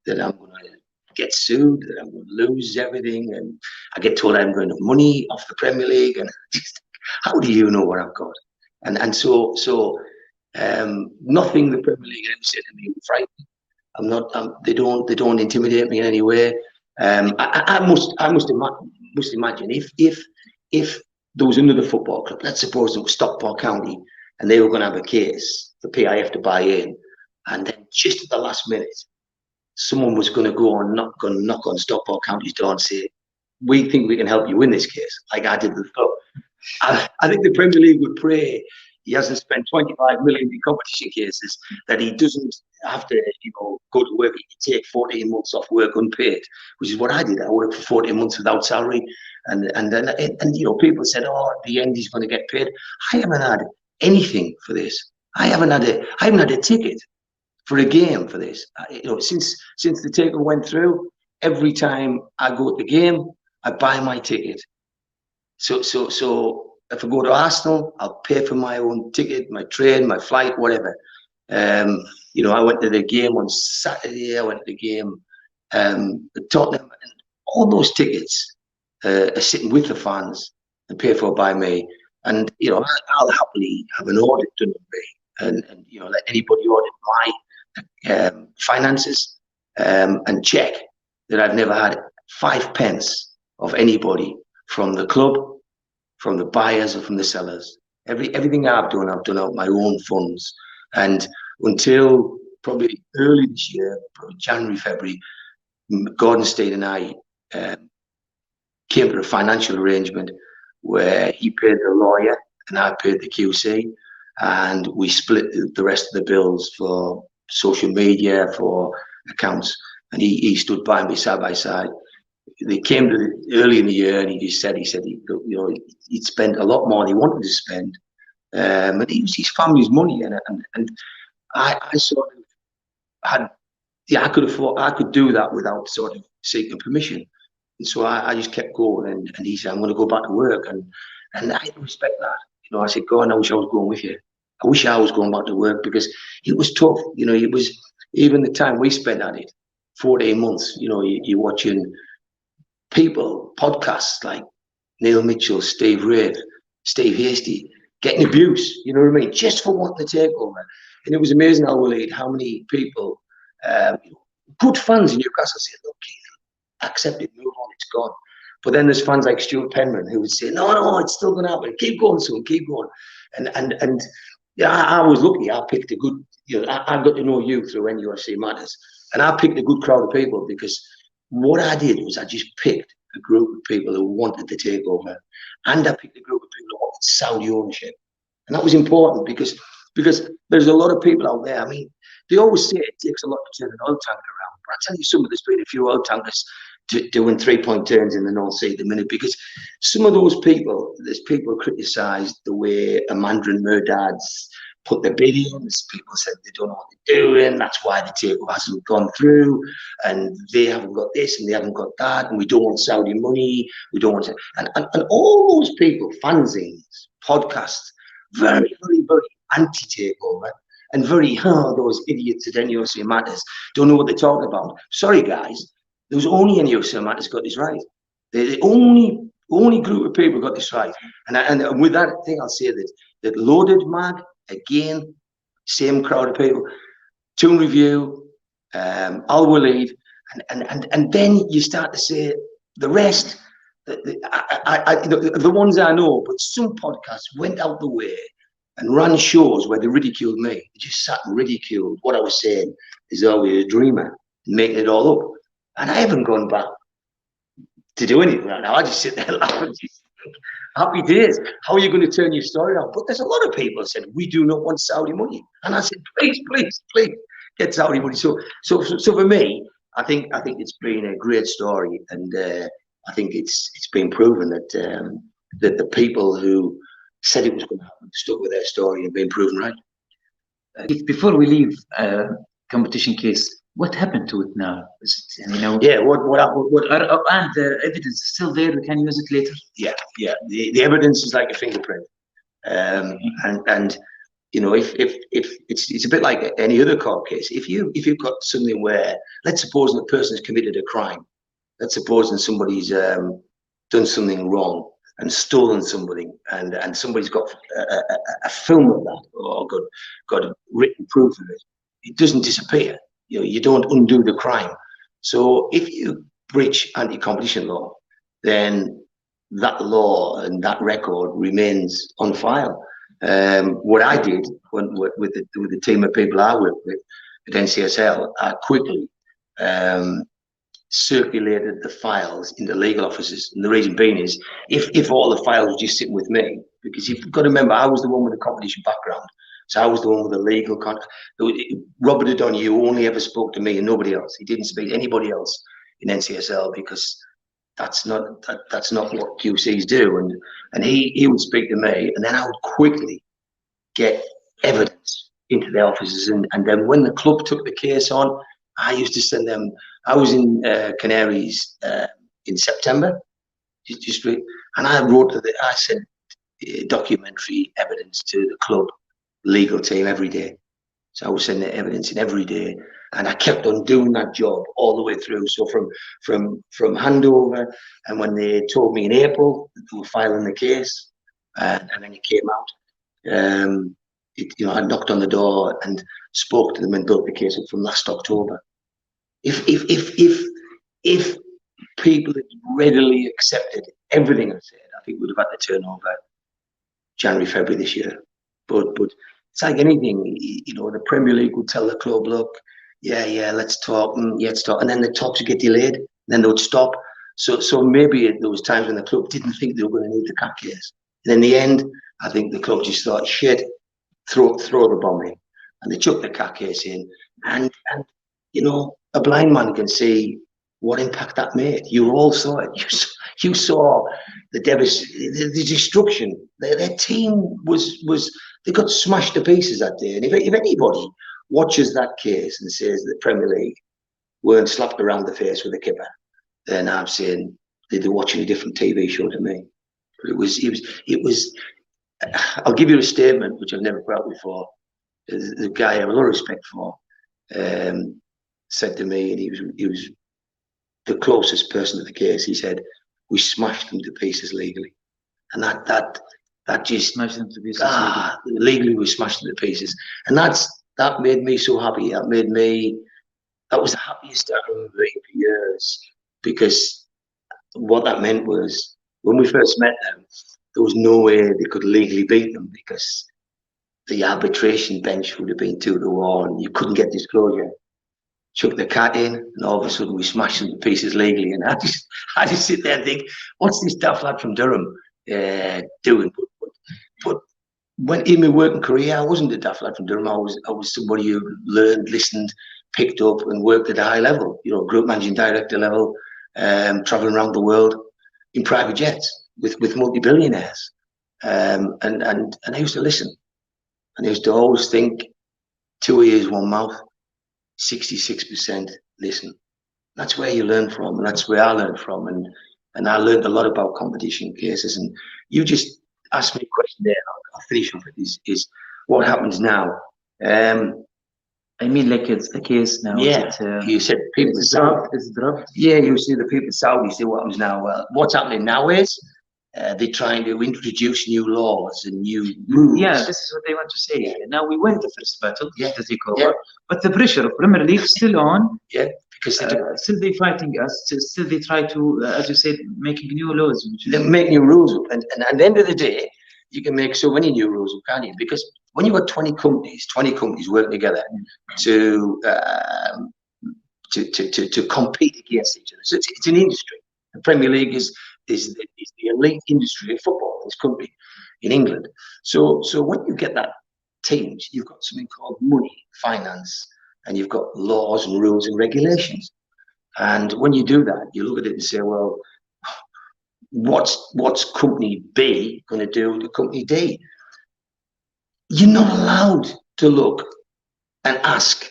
that I'm going to get sued, that I'm going to lose everything, and I get told I'm going to have money off the Premier League, and just, how do you know what I've got? And so nothing the Premier League ever said to me would frighten me. I'm not. They don't intimidate me in any way. I must imagine if there was another football club, let's suppose it was Stockport County, and they were going to have a case for PIF to buy in, and then just at the last minute, someone was going to go and knock on Stockport County's door and say, we think we can help you win this case, like I did with the club. I think the Premier League would pray he hasn't spent 25 million in competition cases, that he doesn't have to, you know, go to work. He can take 14 months off work unpaid, which is what I did. I worked for 14 months without salary, and you know, people said, oh, at the end he's going to get paid. I haven't had anything for this. I haven't had a ticket for a game for this. You know, since the takeover went through, every time I go to the game, I buy my ticket. So if I go to Arsenal, I'll pay for my own ticket, my train, my flight, whatever. You know, I went to the game on Saturday. I went to the game at Tottenham, and all those tickets are sitting with the fans and paid for by me. And you know, I'll happily have an audit done on me, and you know, let anybody audit my finances and check that I've never had 5 pence of anybody from the club, from the buyers, or from the sellers. Everything I've done out my own funds. And until probably early this year, probably January, February, Gordon State and I came to a financial arrangement where he paid the lawyer and I paid the QC, and we split the rest of the bills for social media, for accounts, and he stood by me side by side. They came to early in the year, and he said you know, he'd spent a lot more than he wanted to spend, and it was his family's money, and I sort of had, yeah, I could do that without sort of seeking permission, and so I just kept going, and he said, I'm going to go back to work, and I respect that. You know, I said, God, I wish I was going with you. I wish I was going back to work, because it was tough. You know, it was, even the time we spent at it, 14 months. You know, you're watching people, podcasts like Neil Mitchell, Steve Wraith, Steve Hasty, getting abuse, you know what I mean, just for wanting to take over. And it was amazing how many people, good fans in Newcastle, said, look, accept it, move on, it's gone. But then there's fans like Stuart Penman who would say, no, it's still going to happen. Keep going, son, keep going. And yeah, I was lucky. I picked a good, you know, I got to know you through NUFC Matters, and I picked a good crowd of people, because what I did was I just picked a group of people who wanted to take over, and I picked a group of people who wanted Saudi ownership. And that was important, because there's a lot of people out there. I mean, they always say it takes a lot to turn an oil tanker around, but I tell you, there's been a few oil tankers doing 3-point turns in the North Sea at the minute, because some of those people, there's people criticised the way Amanda and Murdads put their bid in. People said they don't know what they're doing, that's why the takeover hasn't gone through, and they haven't got this and they haven't got that, and we don't want Saudi money, we don't want to, and all those people, fanzines, podcasts, very, very, very anti-takeover, and very, those idiots at NUFC Matters don't know what they're talking about. Sorry guys, there was only NUFC Matters got this right. The only group of people got this right. And with that thing, I'll say that Loaded Mag, again, same crowd of people, Toon Review, Al Waleed, and then you start to say the rest, the ones I know, but some podcasts went out the way and ran shows where they ridiculed me. They just sat and ridiculed what I was saying is always a dreamer, making it all up. And I haven't gone back to do anything right now. I just sit there laughing. Happy days. How are you going to turn your story around? But there's a lot of people that said, we do not want Saudi money. And I said, please, please, please get Saudi money. So for me, I think it's been a great story. And I think it's been proven that that the people who said it was going to happen stuck with their story and been proven right. Before we leave competition case, what happened to it now? Is it, you know? Yeah, what and the evidence is still there. We can use it later. Yeah. The evidence is like a fingerprint, and you know, if it's a bit like any other court case. If you've got something where, let's suppose the person has committed a crime, let's suppose somebody's done something wrong and stolen somebody, and somebody's got a film of that, or got written proof of it, it doesn't disappear. You know, you don't undo the crime. So if you breach anti-competition law, then that law and that record remains on file. What I did with the team of people I work with at NCSL, I quickly circulated the files in the legal offices. And the reason being is, if all the files were just sitting with me, because you've got to remember, I was the one with the competition background. So I was the one with the legal contact. Robert O'Donoghue only ever spoke to me and nobody else. He didn't speak to anybody else in NCSL, because that's not what QCs do. And he would speak to me, and then I would quickly get evidence into the offices. And then when the club took the case on, I used to send them. I was in Canaries in September. And I wrote I sent documentary evidence to the club legal team every day. So I was sending evidence in every day, and I kept on doing that job all the way through. So from handover, and when they told me in April that they were filing the case, and then it came out. I knocked on the door and spoke to them and built the case up from last October. If people had readily accepted everything I said, I think we'd have had to turn over January, February this year. But it's like anything, the Premier League would tell the club, look, let's talk, and then the talks would get delayed, then they would stop. So maybe there was times when the club didn't think they were going to need the CAT case. And in the end, I think the club just thought, shit, throw the bomb in, and they chucked the CAT case in, and a blind man can see what impact that made. You all saw it. You saw the destruction. Their team they got smashed to pieces that day. And if anybody watches that case and says the Premier League weren't slapped around the face with a kipper, then I'm saying they're watching a different TV show to me. It was. I'll give you a statement which I've never put out before. The guy I have a lot of respect for said to me, and he was the closest person to the case. He said, "We smashed them to pieces legally," and that just Smashed them to pieces legally. We smashed them to pieces, and that made me so happy. That was the happiest I remember being for years, because what that meant was when we first met them, there was no way they could legally beat them, because the arbitration bench would have been 2-1. You couldn't get disclosure. Chuck the CAT in, and all of a sudden we smashed them to pieces legally. And I just sit there and think, what's this daft lad from Durham doing? But when in my working career, I wasn't a daft lad from Durham. I was somebody who learned, listened, picked up, and worked at a high level. Group managing director level, traveling around the world in private jets with multi-billionaires. And I used to listen, and I used to always think, 2 ears, 1 mouth. 66% listen. That's where you learn from, and that's where I learned from, and I learned a lot about competition cases. And you just asked me a question there. I'll finish off it. Is what happens now? I mean, like it's the case now. Yeah, you said people in Saudi. It's dropped. Yeah, you see the people in Saudi say what happens now. Well, what's happening now is they're trying to introduce new laws and new rules. Yeah, this is what they want to say. Yeah. Now we win the first battle, the takeover, yeah. But the pressure of Premier League still on. Yeah, because still they fighting us. Still they try to, as you said, making new laws. They make new rules up, and at the end of the day, you can make so many new rules up, can't you? Because when you've got 20 companies working together to compete against each other, so it's an industry. The Premier League is the elite industry of football in this country, in England. So when you get that teams, you've got something called money, finance, and you've got laws and rules and regulations. And when you do that, you look at it and say, well, what's company B going to do to company D? You're not allowed to look and ask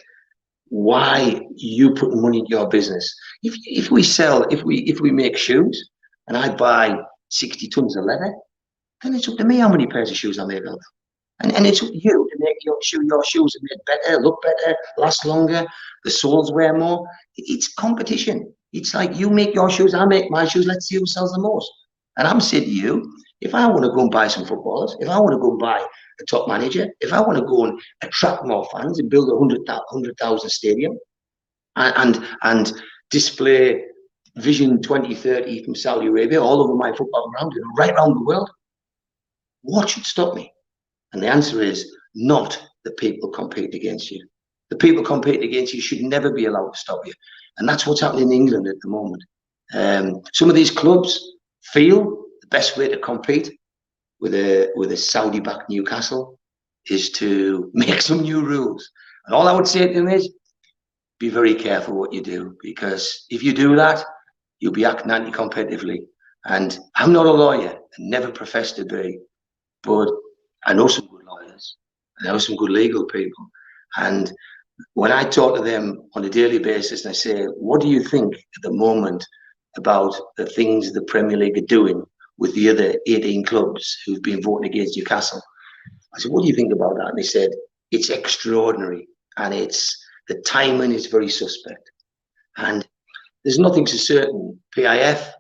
why you put money in your business. If we make shoes, and I buy 60 tons of leather, then it's up to me how many pairs of shoes I make of. And it's up to you to make your shoes are made better, look better, last longer, the soles wear more. It's competition. It's like you make your shoes, I make my shoes, let's see who sells the most. And I'm saying to you, if I want to go and buy some footballers, if I want to go and buy a top manager, if I want to go and attract more fans and build a 100,000 stadium and display Vision 2030 from Saudi Arabia all over my football ground, right around the world, what should stop me? And the answer is not the people competing against you. The people competing against you should never be allowed to stop you. And that's what's happening in England at the moment. Some of these clubs feel the best way to compete with a Saudi-backed Newcastle is to make some new rules. And all I would say to them is, be very careful what you do, because if you do that, you'll be acting anti-competitively. And I'm not a lawyer, and never professed to be, but I know some good lawyers, and I know some good legal people. And when I talk to them on a daily basis and I say, what do you think at the moment about the things the Premier League are doing with the other 18 clubs who've been voting against Newcastle. I said, what do you think about that? And they said, it's extraordinary, and the timing is very suspect. And there's nothing so certain. PIF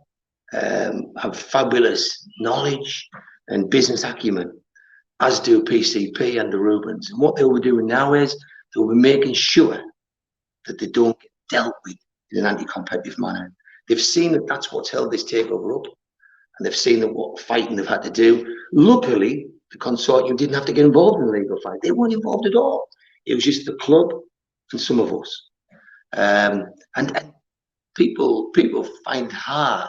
have fabulous knowledge and business acumen, as do PCP and the Rubens. And what they will be doing now is they'll be making sure that they don't get dealt with in an anti-competitive manner. They've seen that that's what's held this takeover up, and they've seen that what fighting they've had to do. Luckily, the consortium didn't have to get involved in the legal fight. They weren't involved at all. It was just the club and some of us. And people find hard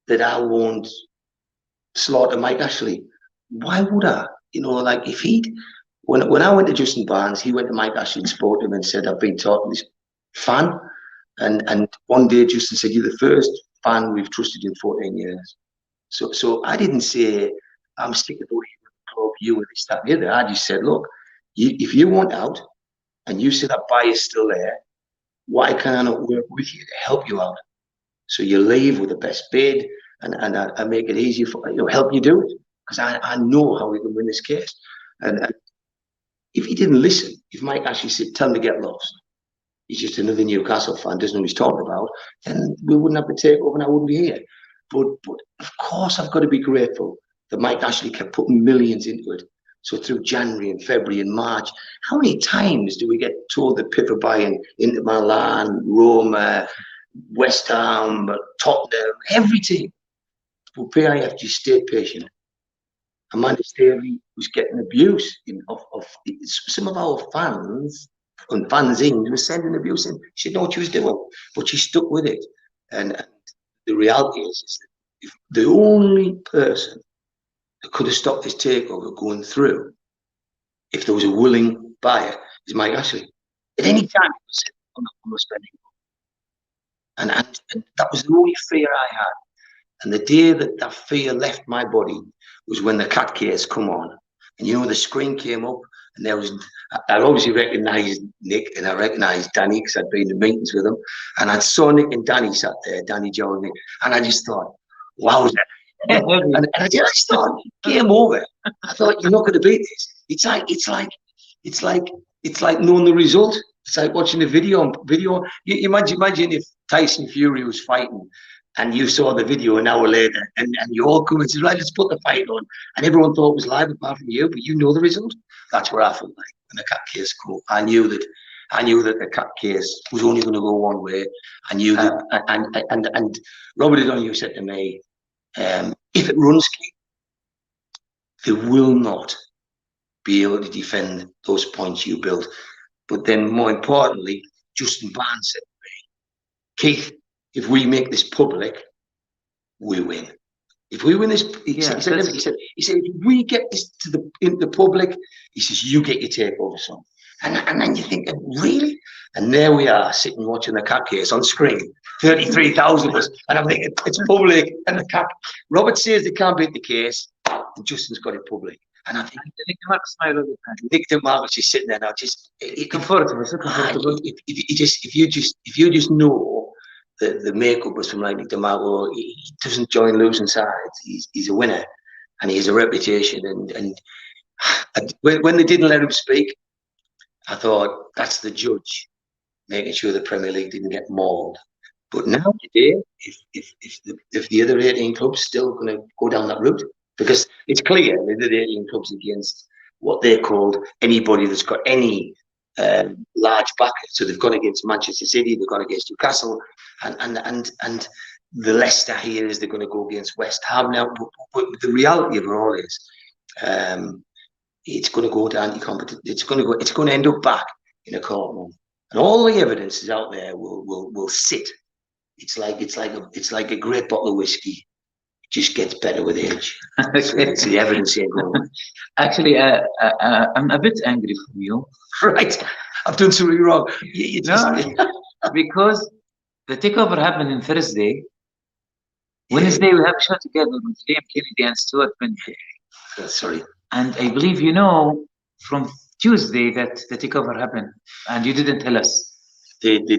that I won't slaughter Mike Ashley. Why would I? You know, like if when I went to Justin Barnes, he went to Mike Ashley and spoke to him and said, I've been talking to this fan. And one day Justin said, you're the first fan we've trusted in 14 years. So I didn't say, I'm sticking with the club, you and this, that, and the other. I just said, look, if you want out and you see that buyer's still there, why can I not work with you to help you out? So you leave with the best bid, and I make it easy for help you do it, because I know how we can win this case. And if he didn't listen, if Mike actually said, tell him to get lost, he's just another Newcastle fan, doesn't know what he's talking about, then we wouldn't have the takeover and I wouldn't be here. But of course, I've got to be grateful that Mike actually kept putting millions into it. So through January and February and March, how many times do we get told that people are buying Inter Milan, Roma, West Ham, Tottenham, every team? But PIF just stayed patient. Amanda Staley was getting abuse of some of our fans, and fans in were sending abuse in. She didn't know what she was doing, but she stuck with it. And the reality is that if the only person that could have stopped this takeover going through, if there was a willing buyer, is Mike Ashley. At any time, he said, I'm not spending more. And that was the only fear I had. And the day that fear left my body was when the cat case come on. And you know, the screen came up, and I obviously recognised Nick, and I recognised Danny because I'd been in meetings with them. And I saw Nick and Danny sat there, Danny, Joe, and Nick, and I just thought, wow. And I just thought, game over. I thought, you're not going to beat this. It's like knowing the result. It's like watching a video. You imagine if Tyson Fury was fighting, and you saw the video an hour later, and you all come and said, right, let's put the fight on, and everyone thought it was live apart from you, but you know the result. That's what I felt like when the cat case came. I knew that the cat case was only going to go one way. I knew that, and Robert O'Donoghue said to me, if it runs, Keith, they will not be able to defend those points you built. But then, more importantly, Justin Barnes said to me, Keith, if we make this public, we win. If we win this, he said, if we get this into the public, he says, you get your takeover song. And then you think, really? And there we are, sitting watching the cat case on screen, 33,000 of us, and I'm thinking, it's public, and the cat. Robert says they can't beat the case, and Justin's got it public. And I think Nick DeMarcus is sitting there now, just comfortable. If you just know the makeup was from like Nick DeMarco, he doesn't join losing sides. He's a winner, and he has a reputation. And when they didn't let him speak, I thought that's the judge making sure the Premier League didn't get mauled. But now today, if the other 18 clubs still going to go down that route, because it's clear the other 18 clubs against what they called anybody that's got any large backer. So they've gone against Manchester City, they've gone against Newcastle, and the Leicester here is they're going to go against West Ham now. But the reality of it all is, it's going to go to anti-competitive. It's going to end up back in a courtroom, and all the evidence is out there will sit. It's like a great bottle of whiskey. It just gets better with age. It's the evidence here going. Actually, I'm a bit angry from you. Right, I've done something wrong. Because the takeover happened on Thursday. Wednesday we have a show together with Liam Kennedy and Stuart Bentley. Sorry. And I believe from Tuesday that the takeover happened, and you didn't tell us. the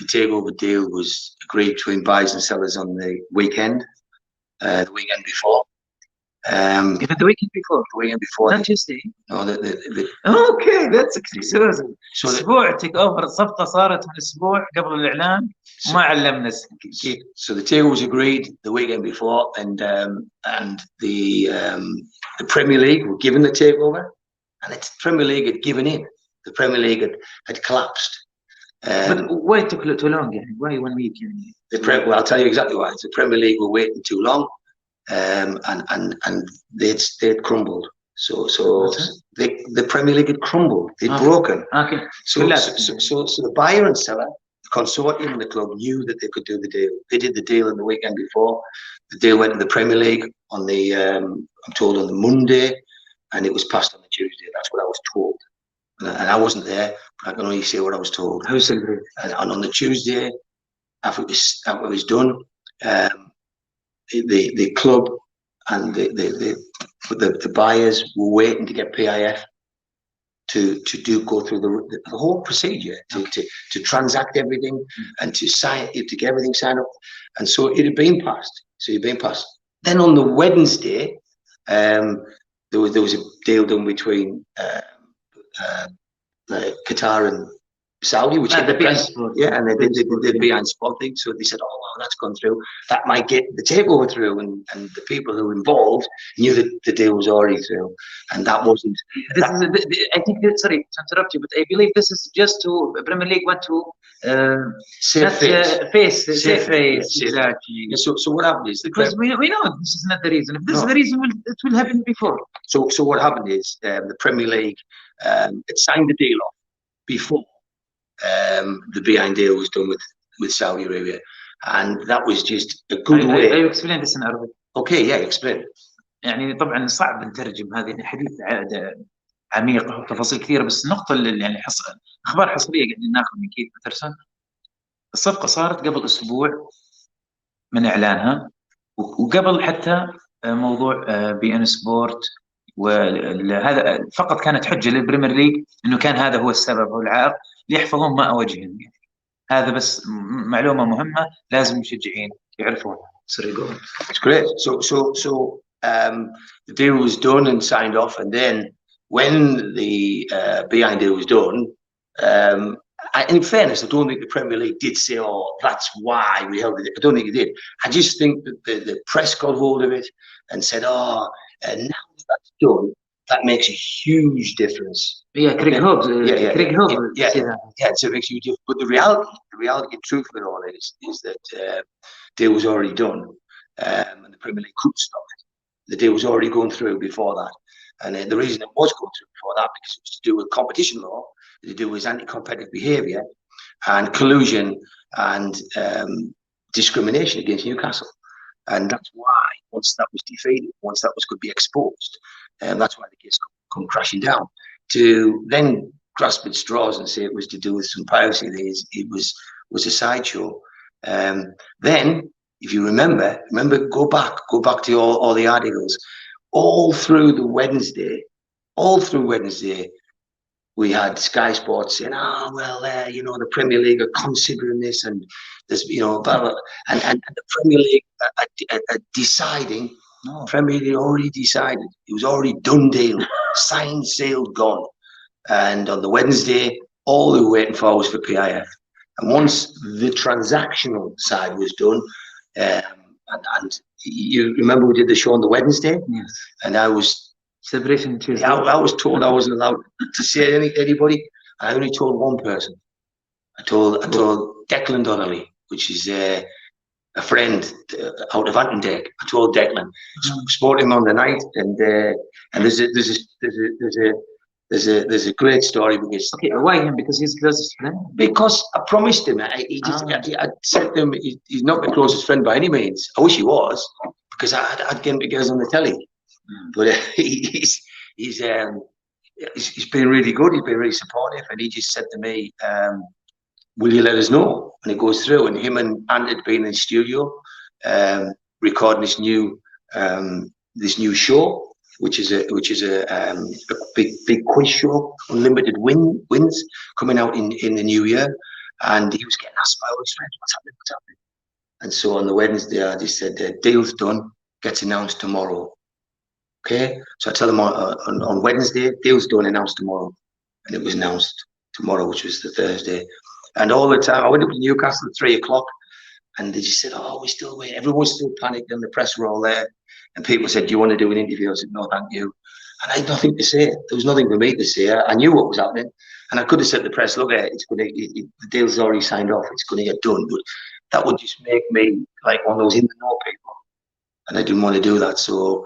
takeover deal was agreed between buyers and sellers on the weekend before. Even the weekend before. The weekend before. Not Tuesday. No, اوكي ذاتس اكسكيوز. So اسبوع تيك اوفر، الصفقه صارت من اسبوع قبل الاعلان وما علمنا كيف. So the takeover was agreed the weekend before, and the Premier League were given the takeover, and the Premier League had given in. The Premier League had collapsed. But why it took too long? Why 1 week? Well, I'll tell you exactly why. The Premier League were waiting too long, and they'd crumbled. So the Premier League had crumbled. They'd broken. Okay. So the buyer and seller, the consortium and the club knew that they could do the deal. They did the deal on the weekend before. The deal went to the Premier League on the I'm told on the Monday, and it was passed on the Tuesday. That's what I was told. And I wasn't there, but I can only say what I was told. How celebrate? And on the Tuesday, after it was done, the club and the buyers were waiting to get PIF to go through the whole procedure, to transact everything and to get everything signed up. And so it had been passed. Then on the Wednesday, there was a deal done between Qatar and Saudi, which had the Sport. Yeah, and they did the behind spot thing. So they said, "Oh wow, that's gone through. That might get the takeover through." And the people who were involved knew that the deal was already through, and that wasn't. I think sorry to interrupt you, but I believe this is just to Premier League want to Safe face. Exactly. Yeah, so what happened is Because we know this is not the reason. If this is the reason, it will happen before. So what happened is the Premier League had signed the deal off before the behind deal was done with Saudi Arabia, and that was just a good way. I explain this in Arabic. Okay, yeah, explain. يعني طبعا صعب نترجم هذه حديث عميق وتفاصيل كثيره، بس النقطه اللي يعني اخبار حصريه قاعدين ناخذ من كيث باترسون. الصفقه صارت قبل اسبوع من اعلانها، وقبل حتى موضوع بي ان سبورت، وهذا فقط كانت حجه للبريمير ليج انه كان هذا هو السبب او العائق ليحفظون ماء وجههم. هذا بس معلومه مهمه لازم المشجعين يعرفونها. It's great. So the deal was done and signed off, and then when the behind deal was done, in fairness, I don't think the Premier League did say, "Oh, that's why we held it." I don't think it did. I just think that the press got hold of it and said, "Oh, now that that's done, that makes a huge difference." Yeah, Craig Hobbs. Yeah, so it makes a huge difference. But the reality and truth of it all is that deal was already done, and the Premier League couldn't stop it. The deal was already going through before that, and the reason it was going through before that because it was to do with competition law, to do with anti-competitive behaviour and collusion and discrimination against Newcastle, and that's why once that was defeated, once that could be exposed, that's why the case come crashing down. To then grasp at straws and say it was to do with some piracy, it was a sideshow. Then, if you remember, go back to all the articles. All through Wednesday, we had Sky Sports saying, the Premier League are considering this, and there's, blah, blah, and the Premier League are deciding. No, Premier League already decided. It was already done deal, signed, sealed, gone. And on the Wednesday, all they were waiting for was for PIF. And once the transactional side was done, and you remember we did the show on the Wednesday? Yes. And I was Celebration Tuesday. I was told I wasn't allowed to say anybody. I only told one person. I told Declan Donnelly, which is a friend out of Antondale. I told Declan. Spoke to him on the night, and there's a great story because. Okay, why him? Because he's the closest friend. Because I promised him. I said to him, he's not my closest friend by any means. I wish he was, because I'd get him to get us on the telly. But he's been really good. He's been really supportive, and he just said to me, "Will you let us know when it goes through?" And him and Ant had been in the studio recording this new show which is a big quiz show, unlimited wins coming out in the new year. And he was getting asked by all his friends, what's happening? And so on the Wednesday, I just said, deal's done, gets announced tomorrow. Okay, so I tell them on Wednesday, deal's done, announced tomorrow. And it was announced tomorrow, which was the Thursday. And all the time, I went up to Newcastle at 3 o'clock, and they just said, oh, we're still waiting. Everyone's still panicked, and the press were all there. And people said, do you want to do an interview? I said, no, thank you. And I had nothing to say. There was nothing for me to say. I knew what was happening. And I could have said to the press, look, the deal's already signed off. It's going to get done. But that would just make me like one of those in-the-know people. And I didn't want to do that. So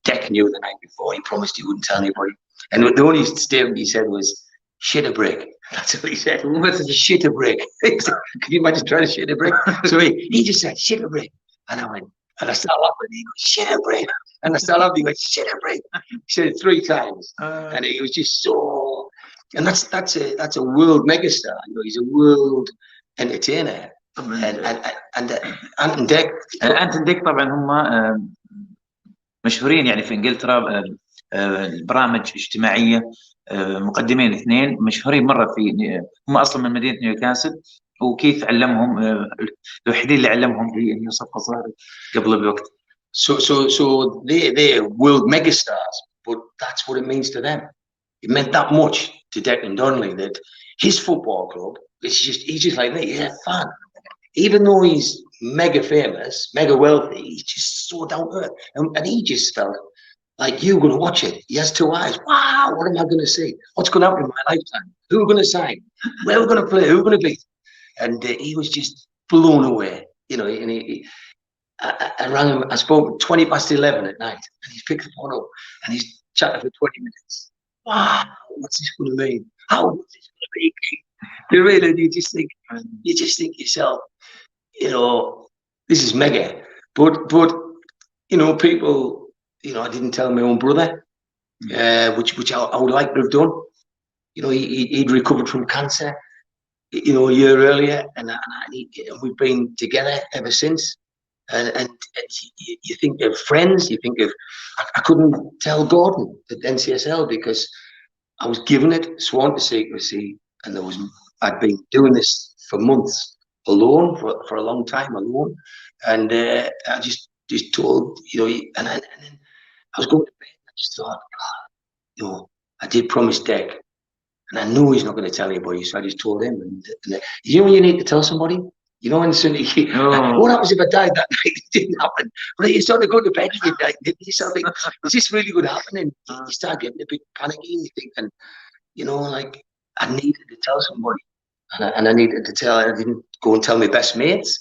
Deck knew the night before. He promised he wouldn't tell anybody. And the only statement he said was, shit a brick. That's what he said. What is a shit a brick? Can you imagine trying to shit a brick? So he just said, shit a brick. And I went, and I started laughing. He goes, shit a brick. And I started laughing. He went, shit a brick. He said it 3 times. And it was just so, and that's a world megastar. You know, he's a world entertainer. And Ant Deck. أنت ديك طبعا هم مشهورين يعني في انجلترا البرامج اجتماعيه مقدمين اثنين مشهورين مره في هم اصلا من مدينه نيوكاسل وكيث علمهم الوحيدين اللي علمهم هي صفقه صارت قبل بوقت. So they're world megastars, but that's what it means to them. It meant that much to Declan Donnelly that his football club, he's just like me, he's a fan. Even though he's mega famous, mega wealthy, he's just so down to earth. And he just felt like, you're going to watch it. He has 2 eyes. Wow, what am I going to see? What's going to happen in my lifetime? Who are we going to sign? Where are we going to play? Who are we going to beat? And he was just blown away. You know, and I rang him, I spoke 20 past 11 at night, and he's picked the phone up, and he's chatting for 20 minutes. Wow, what's this going to mean? How is this going to be? You really, you just think yourself, you know, this is mega. But you know, people, you know, I didn't tell my own brother, which I would like to have done. You know, he'd recovered from cancer, you know, a year earlier, and we've been together ever since. And you think of friends, you think of, I couldn't tell Gordon at NCSL because I was given it, sworn to secrecy, and I'd been doing this for months alone, for a long time alone, and I just told, you know, and then I was going to bed, and I just thought, God, you know, I did promise Deck, and I knew he's not going to tell anybody, so I just told him. And you know when you need to tell somebody? You know, and suddenly, what happens if I died that night? It didn't happen. But you start to go to bed and you start thinking, is this really going to happen? And you start getting a bit panicky, and you think, and you know, like, I needed to tell somebody. And I needed to tell, I didn't go and tell my best mates.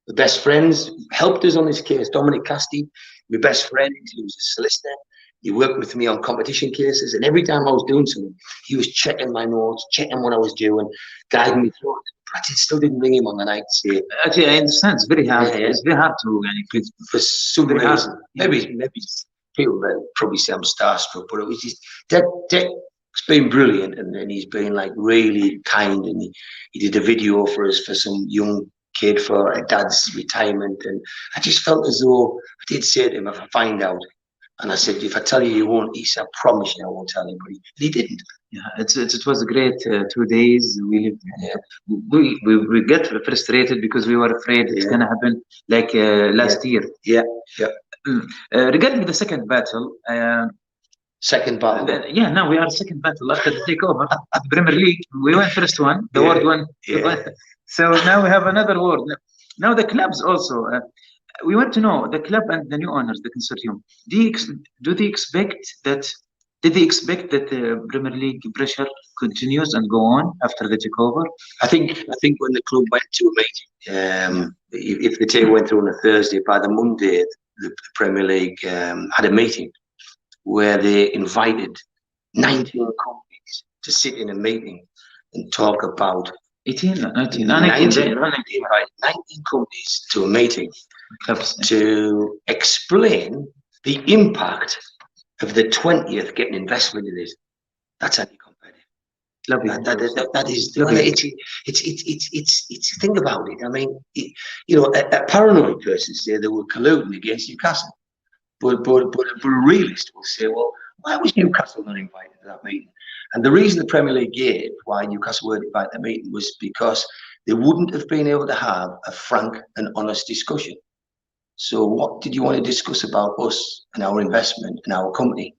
The best friends helped us on this case. Dominic Casti, my best friend, he was a solicitor. He worked with me on competition cases. And every time I was doing something, he was checking my notes, checking what I was doing, guiding me through it. But I still didn't ring him on the night to say. Actually, I understand. It's very hard. Yeah. It's very hard to, for some reason. Maybe people probably say I'm starstruck, but it was just, Deck's been brilliant, and he's been like really kind, and he did a video for us for some young kid for a dad's retirement, and I just felt as though I did say to him, if I find out, and I said, if I tell you, you won't. He said, I promise you I won't tell anybody. And he didn't. Yeah, it was a great 2 days. We get frustrated because we were afraid it's gonna happen like last year. Yeah. Regarding the second battle. Second battle. Now we are second battle after the takeover. The Premier League, we won first one, the world one. Yeah. So now we have another world. Now the clubs also. We want to know the club and the new owners, the consortium. Did they expect that the Premier League pressure continues and go on after the takeover? I think when the club went to a meeting, if the team went through on a Thursday, by the Monday, the Premier League had a meeting where they invited 19 companies to sit in a meeting and talk about 19 companies to a meeting to explain the impact of the 20th getting investment in it. That's anti-competitive. That is. It's think about it. I mean, you know, a paranoid person say they were colluding against Newcastle, But a realist will say, well, why was Newcastle not invited to that meeting? And the reason the Premier League gave why Newcastle weren't invited to the meeting was because they wouldn't have been able to have a frank and honest discussion. So what did you want to discuss about us and our investment and our company?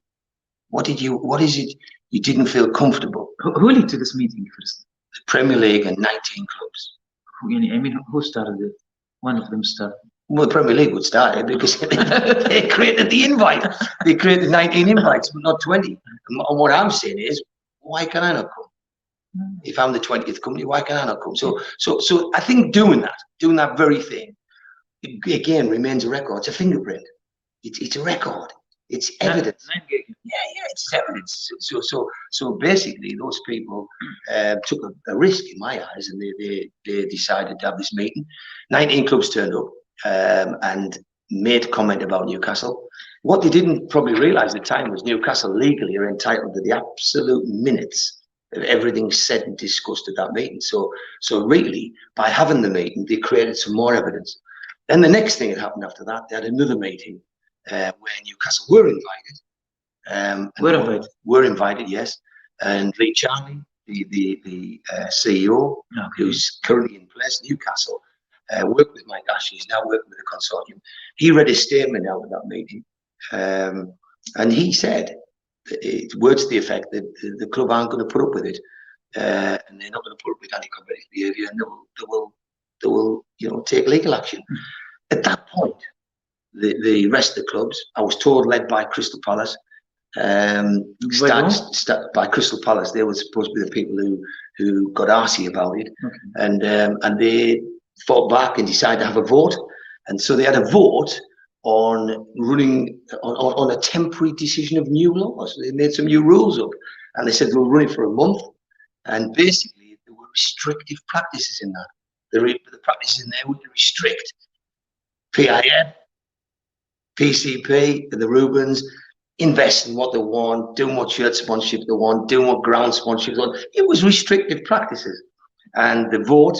What is it you didn't feel comfortable? Who led to this meeting first? The Premier League and 19 clubs. I mean, who started it? One of them started. Well, the Premier League would start it because they created the invite. They created 19 invites, but not 20. And what I'm saying is, why can I not come? If I'm the 20th company, why can I not come? So I think doing that very thing, again, remains a record. It's a fingerprint. It's a record. It's evidence. Yeah, it's evidence. So basically, those people took a risk in my eyes, and they decided to have this meeting. 19 clubs turned up and made a comment about Newcastle. What they didn't probably realise at the time was Newcastle legally are entitled to the absolute minutes of everything said and discussed at that meeting. So really, by having the meeting, they created some more evidence. Then the next thing that happened after that, they had another meeting where Newcastle were invited. Were invited, yes. And Lee Charnley, the CEO, who's currently in place, Newcastle, worked with Mike Ashley, he's now working with the consortium. He read a statement out of that meeting, and he said, words to the effect that the club aren't going to put up with it, and they're not going to put up with anti-competitive behaviour, and they will take legal action. At that point, the rest of the clubs, I was told, led by Crystal Palace, by Crystal Palace, they were supposed to be the people who got arsey about it, and they fought back and decided to have a vote, and so they had a vote on running on a temporary decision of new laws. They made some new rules up, and they said they were running for a month, and basically there were restrictive practices in that. The practices in there would restrict PIF, PCP, and the Rubens, invest in what they want, doing what shirt sponsorship they want, doing what ground sponsorship they want. It was restrictive practices. And the vote,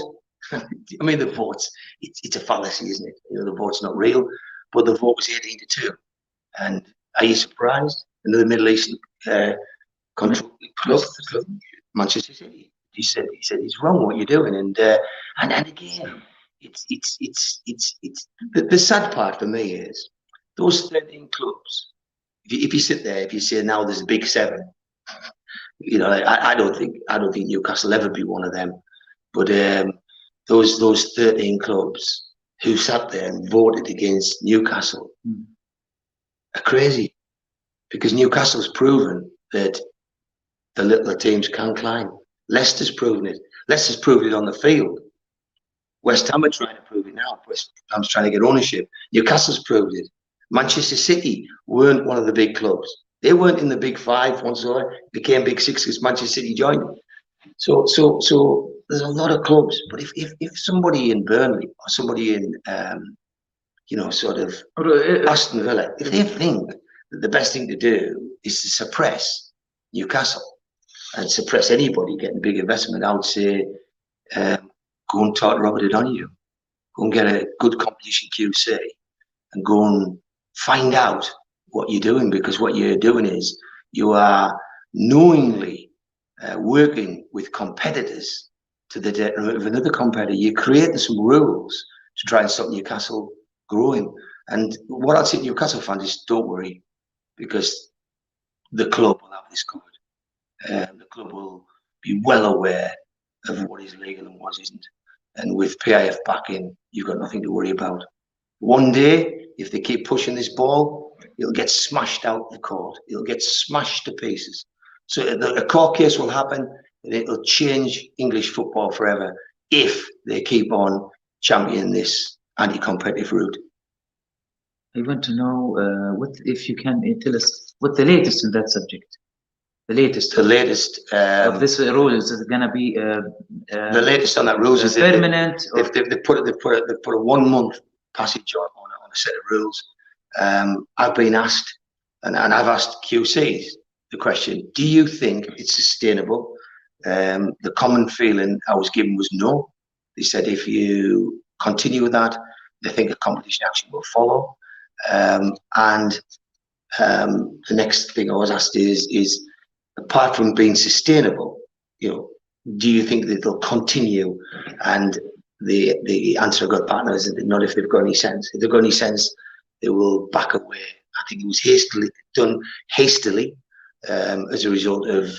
I mean, the votes, it's a fallacy, isn't it? The vote's not real, but the vote was 18-2. And are you surprised? Another Middle Eastern club, Manchester City. He said it's wrong what you're doing, and again, it's the sad part for me is those 13 clubs. If you sit there, if you say now there's a big 7, I don't think Newcastle will ever be one of them. But those 13 clubs who sat there and voted against Newcastle are crazy, because Newcastle's proven that the littler teams can climb. Leicester's proven it. Leicester's proven it on the field. West Ham are trying to prove it now. West Ham's trying to get ownership. Newcastle's proved it. Manchester City weren't one of the big clubs. They weren't in the big 5 once they became big 6 because Manchester City joined. So there's a lot of clubs. But if somebody in Burnley or somebody in Aston Villa, if they think that the best thing to do is to suppress Newcastle and suppress anybody getting big investment, I would say go and talk to Robert O'Donoghue. Go and get a good competition QC and go and find out what you're doing, because what you're doing is you are knowingly working with competitors to the detriment of another competitor. You're creating some rules to try and stop Newcastle growing. And what I'd say to Newcastle fans is don't worry, because the club will have this covered. The club will be well aware of what is legal and what isn't. And with PIF backing, you've got nothing to worry about. One day, if they keep pushing this ball, it'll get smashed out of the court. It'll get smashed to pieces. So a court case will happen, and it'll change English football forever if they keep on championing this anti-competitive route. I want to know if you can tell us what the latest in that subject. The latest of this rule is going to be the latest on that rules is permanent. They put a 1 month passage on a set of rules. I've been asked, and I've asked QCs the question: do you think it's sustainable? The common feeling I was given was no. They said if you continue with that, they think a competition action will follow. And the next thing I was asked is apart from being sustainable, do you think that they'll continue? And the answer I got back now is not if they've got any sense. If they've got any sense, they will back away. I think it was done hastily as a result of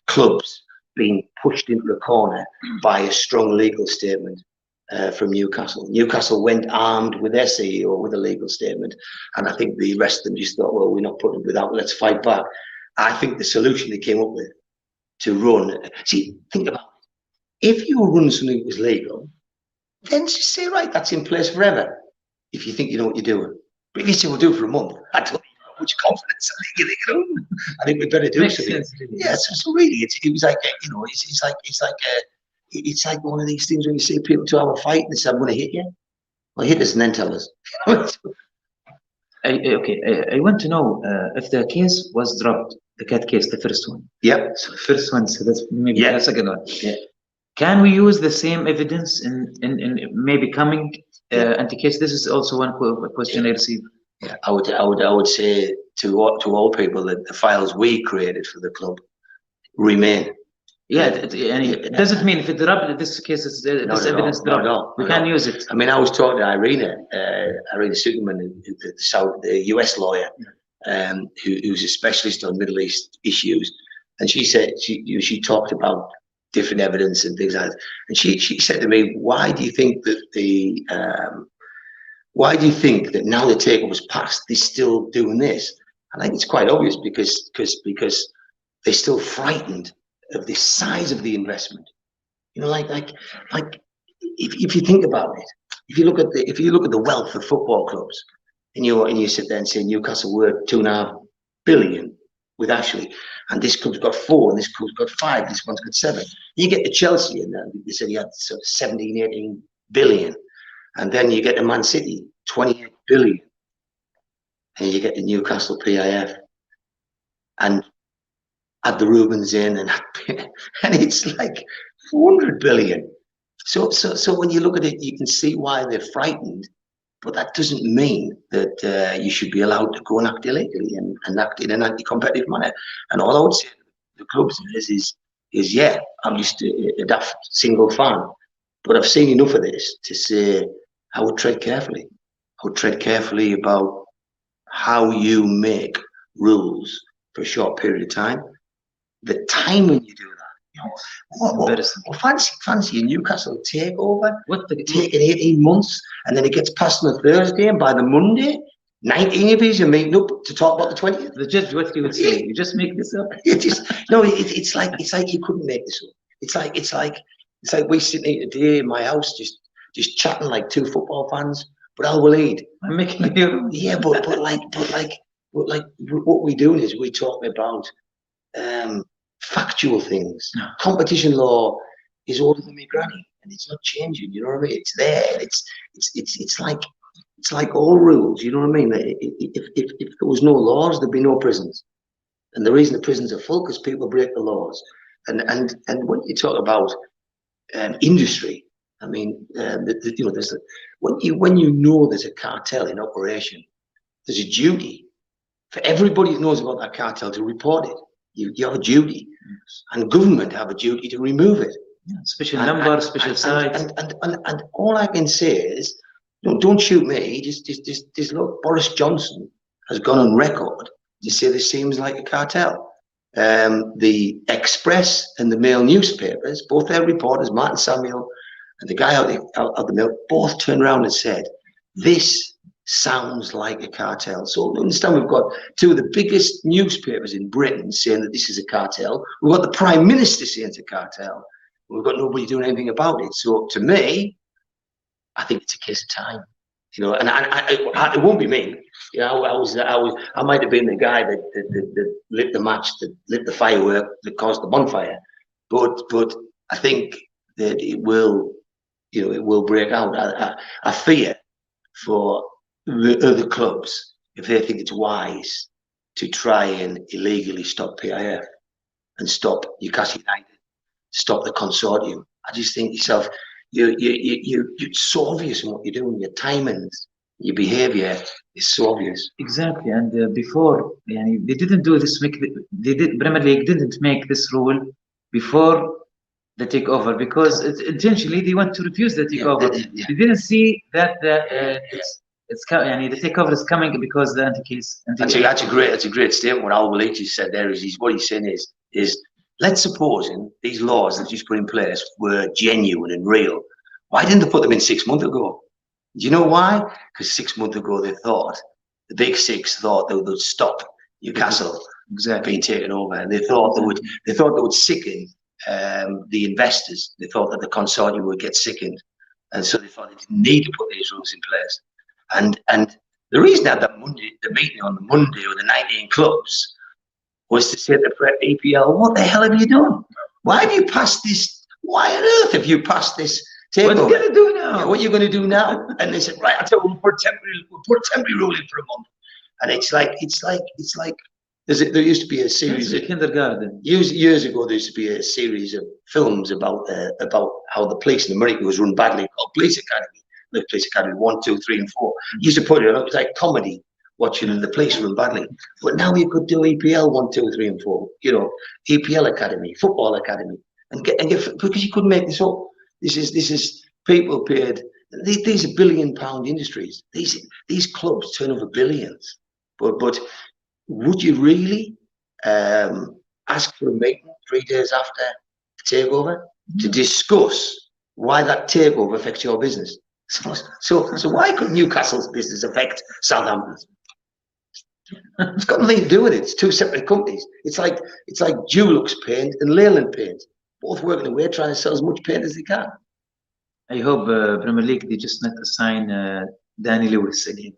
clubs being pushed into a corner by a strong legal statement from Newcastle. Newcastle went armed with their CEO with a legal statement, and I think the rest of them just thought, well, we're not putting it without, let's fight back. I think the solution they came up with to run, see, think about it. If you were running something that was legal, then just say, right, that's in place forever, if you think you know what you're doing. But if you say, we'll do it for a month, I don't have much confidence. I think we better do something. Yeah, so really, it was like, it's like one of these things when you see people to have a fight and they say, I'm going to hit you. Well, hit us and then tell us. I want to know if the case was dropped, the cat case, the first one. Yep. So the first one, so that's maybe the second one. Yeah. Can we use the same evidence in maybe coming anti-case? This is also one question I received. Yeah, I would say to all people that the files we created for the club remain. Yeah, it doesn't mean if it dropped, this case is this evidence dropped. We can use it. I mean, I was talking to Irina Superman, the US lawyer, who's a specialist on Middle East issues, and she said she talked about different evidence and things like that, and she said to me, why do you think that now the takeover's passed, they're still doing this? And I think it's quite obvious because they're still frightened of the size of the investment. Like if you think about it, if you look at the wealth of football clubs, and you sit there and say Newcastle worth $2.5 billion with Ashley, and this club's got 4, and this club's got 5, this one's got 7. You get to Chelsea, and they said you had sort of 17, 18 billion, and then you get to Man City, 28 billion, and you get the Newcastle PIF, and add the Rubens in, and it's like 400 billion. So when you look at it, you can see why they're frightened, but that doesn't mean that you should be allowed to go and act illegally and act in an anti-competitive manner. And all I would say to the clubs is yeah, I'm just a daft single fan, but I've seen enough of this to say I would tread carefully. I would tread carefully about how you make rules for a short period of time. The time when you do that, fancy a Newcastle takeover. Taking 18 months, and then it gets passed on a Thursday, and by the Monday, 19 of you are meeting up to talk about the 20th. The judge, what he would say, you just make this up. It's like you couldn't make this up. It's like we sitting here today in my house, just chatting like two football fans. But وليد, I'm making you. Yeah, but what we're doing is we're talking about factual things. No. Competition law is older than my granny, and it's not changing. You know what I mean? It's there. It's like all rules. You know what I mean? If there was no laws, there'd be no prisons. And the reason the prisons are full because people break the laws. And when you talk about industry, I mean, there's when you know there's a cartel in operation, there's a duty for everybody that knows about that cartel to report it. You have a duty, and government have a duty to remove it. Yeah, special number, special size. And all I can say is, don't shoot me. Just look. Boris Johnson has gone on record to say this seems like a cartel. The Express and the Mail newspapers, both their reporters, Martin Samuel and the guy out the Mail, both turned around and said, this sounds like a cartel. So understand, we've got two of the biggest newspapers in Britain saying that this is a cartel. We've got the Prime Minister saying it's a cartel. We've got nobody doing anything about it. So to me, I think it's a case of time. And it won't be me. I might have been the guy that lit the match, that lit the firework, that caused the bonfire. But I think that it will break out. I fear for the other clubs if they think it's wise to try and illegally stop PIF and stop Newcastle United, stop the consortium. I just think yourself, you're so obvious in what you're doing, your timings, Your behaviour is so obvious. Exactly, and before, they didn't do this. Premier League didn't make this rule before the takeover because intentionally they want to refuse the takeover. They didn't see that the takeover is coming because the anti-case. That's a great statement. What وليد just said there is what he's saying is let's suppose these laws that just put in place were genuine and real. Why didn't they put them in 6 months ago? Do you know why? Because 6 months ago the Big Six thought they would stop Newcastle being taken over, and they thought they would sicken the investors. They thought that the consortium would get sickened, and so they thought they didn't need to put these rules in place. And the reason that the meeting on the Monday with the 19 clubs was to say to the EPL, what the hell have you done? Why have you passed this? Why on earth have you passed this takeover? What are you going to do now? Yeah, what are you going to do now? And they said, right, I tell you, we'll put temporary rule in for a month. And it's like there used to be a series of kindergarten. Years ago, there used to be a series of films about how the police in America was run badly, called Police Academy. The Police Academy 1, 2, 3, and 4. You used to put it was like comedy, watching the police run badly. But now you could do EPL 1, 2, 3, and 4. EPL Academy, Football Academy, and get because you couldn't make this up. This is people paid. These are £1 billion industries. These clubs turn over billions. But would you really ask for a meeting 3 days after the takeover to discuss why that takeover affects your business? So why could Newcastle's business affect Southampton's? It's got nothing to do with it. It's two separate companies. It's like Dulux Paint and Leyland Paint, both working away trying to sell as much paint as they can. I hope Premier League they just not assign Danny Lewis again.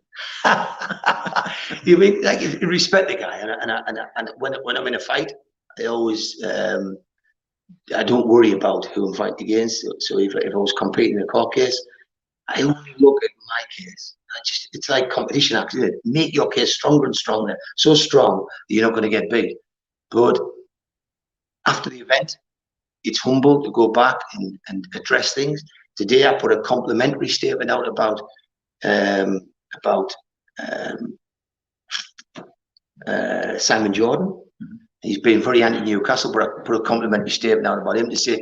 You mean like you respect the guy, and when I'm in a fight, I always I don't worry about who I'm fighting against. So if I was competing in a court case, I only look at my case. It's like competition actually. Make your case stronger and stronger, so strong that you're not going to get beat. But after the event, it's humble to go back and address things. Today, I put a complimentary statement out about Simon Jordan. He's been very anti-Newcastle, but I put a complimentary statement out about him to say,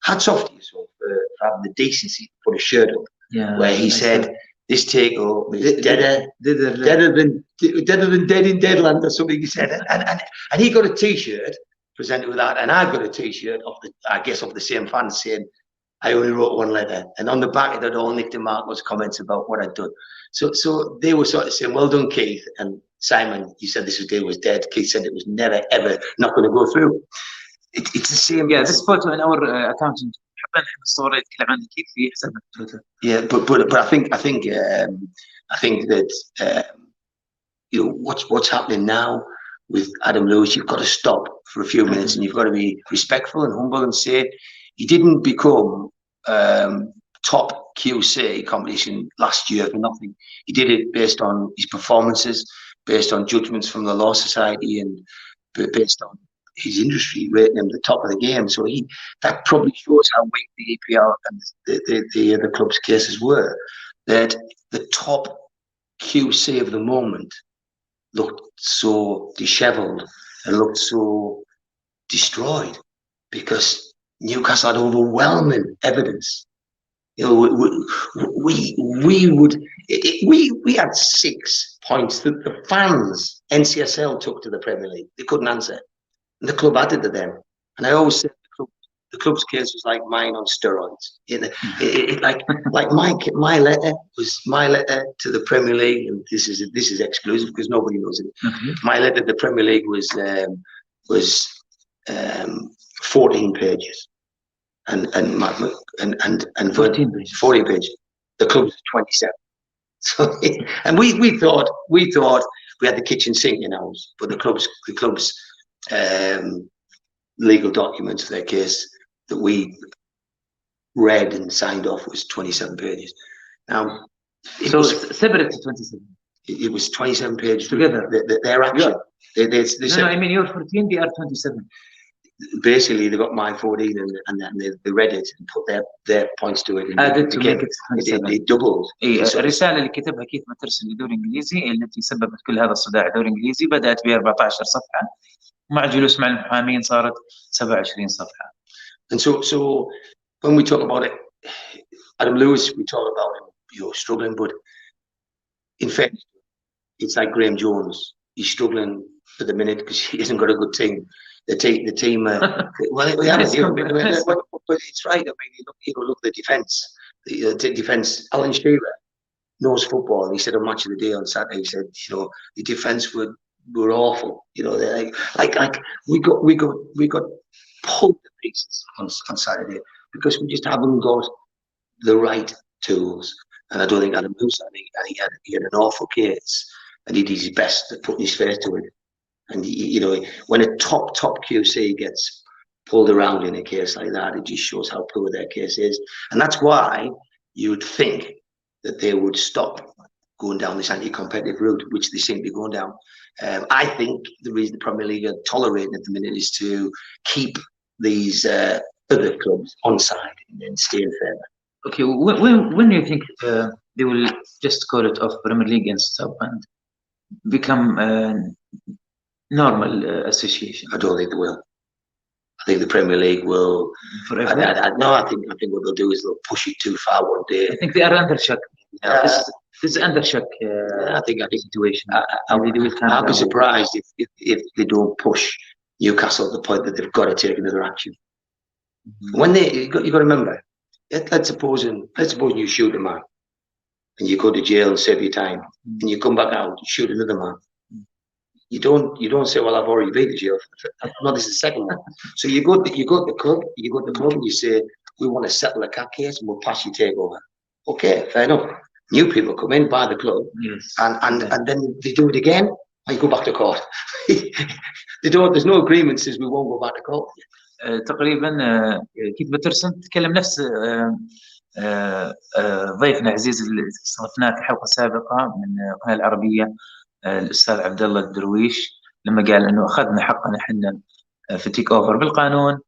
hats off to yourself for having the decency to put a shirt up where he said, this takeover is deader than dead in Deadland or something, he said. And he got a T-shirt presented with that, and I got a T-shirt of the same fans saying, I only wrote one letter, and on the back of that all Nick DeMarco's comments about what I'd done. So they were sort of saying, well done, Keith. And Simon, you said this deal was dead. Keith said it was never, ever not going to go through. It's the same. Yeah, this photo in our accountant. Yeah, but I think that what's happening now with Adam Lewis, you've got to stop for a few minutes and you've got to be respectful and humble and say he didn't become top QC competition last year for nothing. He did it based on his performances, based on judgments from the Law Society, and based on his industry rating him the top of the game. So that probably shows how weak the EPL and the club's cases were. That the top QC of the moment looked so dishevelled and looked so destroyed because Newcastle had overwhelming evidence. We had 6 points that the fans NCSL took to the Premier League. They couldn't answer. And the club added to them. And I always said the club's case was like mine on steroids. My letter was my letter to the Premier League, and this is exclusive because nobody knows it. Okay. My letter to the Premier League was 14 pages, and 14 pages. 40 pages. The club's 27. So, and we thought we had the kitchen sink in ours, but the club's legal documents for their case that we read and signed off was 27 pages. Now, it's separate to 27. It was 27 pages together. Their action. Yeah. I mean, you're 14, they are 27. basically they got my 14 and then they read it and put their points to it. And added to make it 27. It doubled. الرسالة اللي كتبها كيث باترسون للدوري الإنجليزي التي سببت كل هذا الصداع الدوري الإنجليزي بدأت ب 14 صفحة، مع الجلوس مع المحامين صارت 27 صفحة. And so when we talk about it, Adam Lewis, we talk about him, struggling, but in fact, it's like Graham Jones. He's struggling at the minute because he hasn't got a good team. The team. Well, we have but it's right. I mean, look at the defence. The defence. Alan Shearer knows football. He said on Match of the Day on Saturday. He said, the defence were awful. They're like we got pulled to pieces on Saturday because we just haven't got the right tools. And I don't think Adam Lewis. I think he had an awful case, and he did his best at putting his face to it. And when a top QC gets pulled around in a case like that, it just shows how poor their case is. And that's why you would think that they would stop going down this anti-competitive route, which they seem to be going down. I think the reason the Premier League are tolerating at the minute is to keep these other clubs on side and stay in favour. Okay, when do you think they will just call it off Premier League and stop and become normal association? I don't think they will. I think the Premier League will. Forever? I think what they'll do is they'll push it too far one day. I think they are under shock. This is under shock. I think situation. I'll be surprised if they don't push Newcastle to the point that they've got to take another action. Mm-hmm. When you got to remember, let's suppose you shoot a man and you go to jail and serve your time, and you come back out and shoot another man. You don't say, well, I've already been to jail. No, this is the second one. So you go to the club and you say, we want to settle a cat case and we'll pass you takeover. Okay, fair enough. New people come in, buy the club, yes, and then they do it again, and you go back to court. There's no agreement says we won't go back to court. تقريبا كيث باترسون تكلم نفس ضيفنا عزيز اللي استضفناه في حلقة سابقة من القناة العربية الأستاذ عبد الله الدرويش، لما قال إنه أخذنا حقنا حنا في تيك أوفر بالقانون.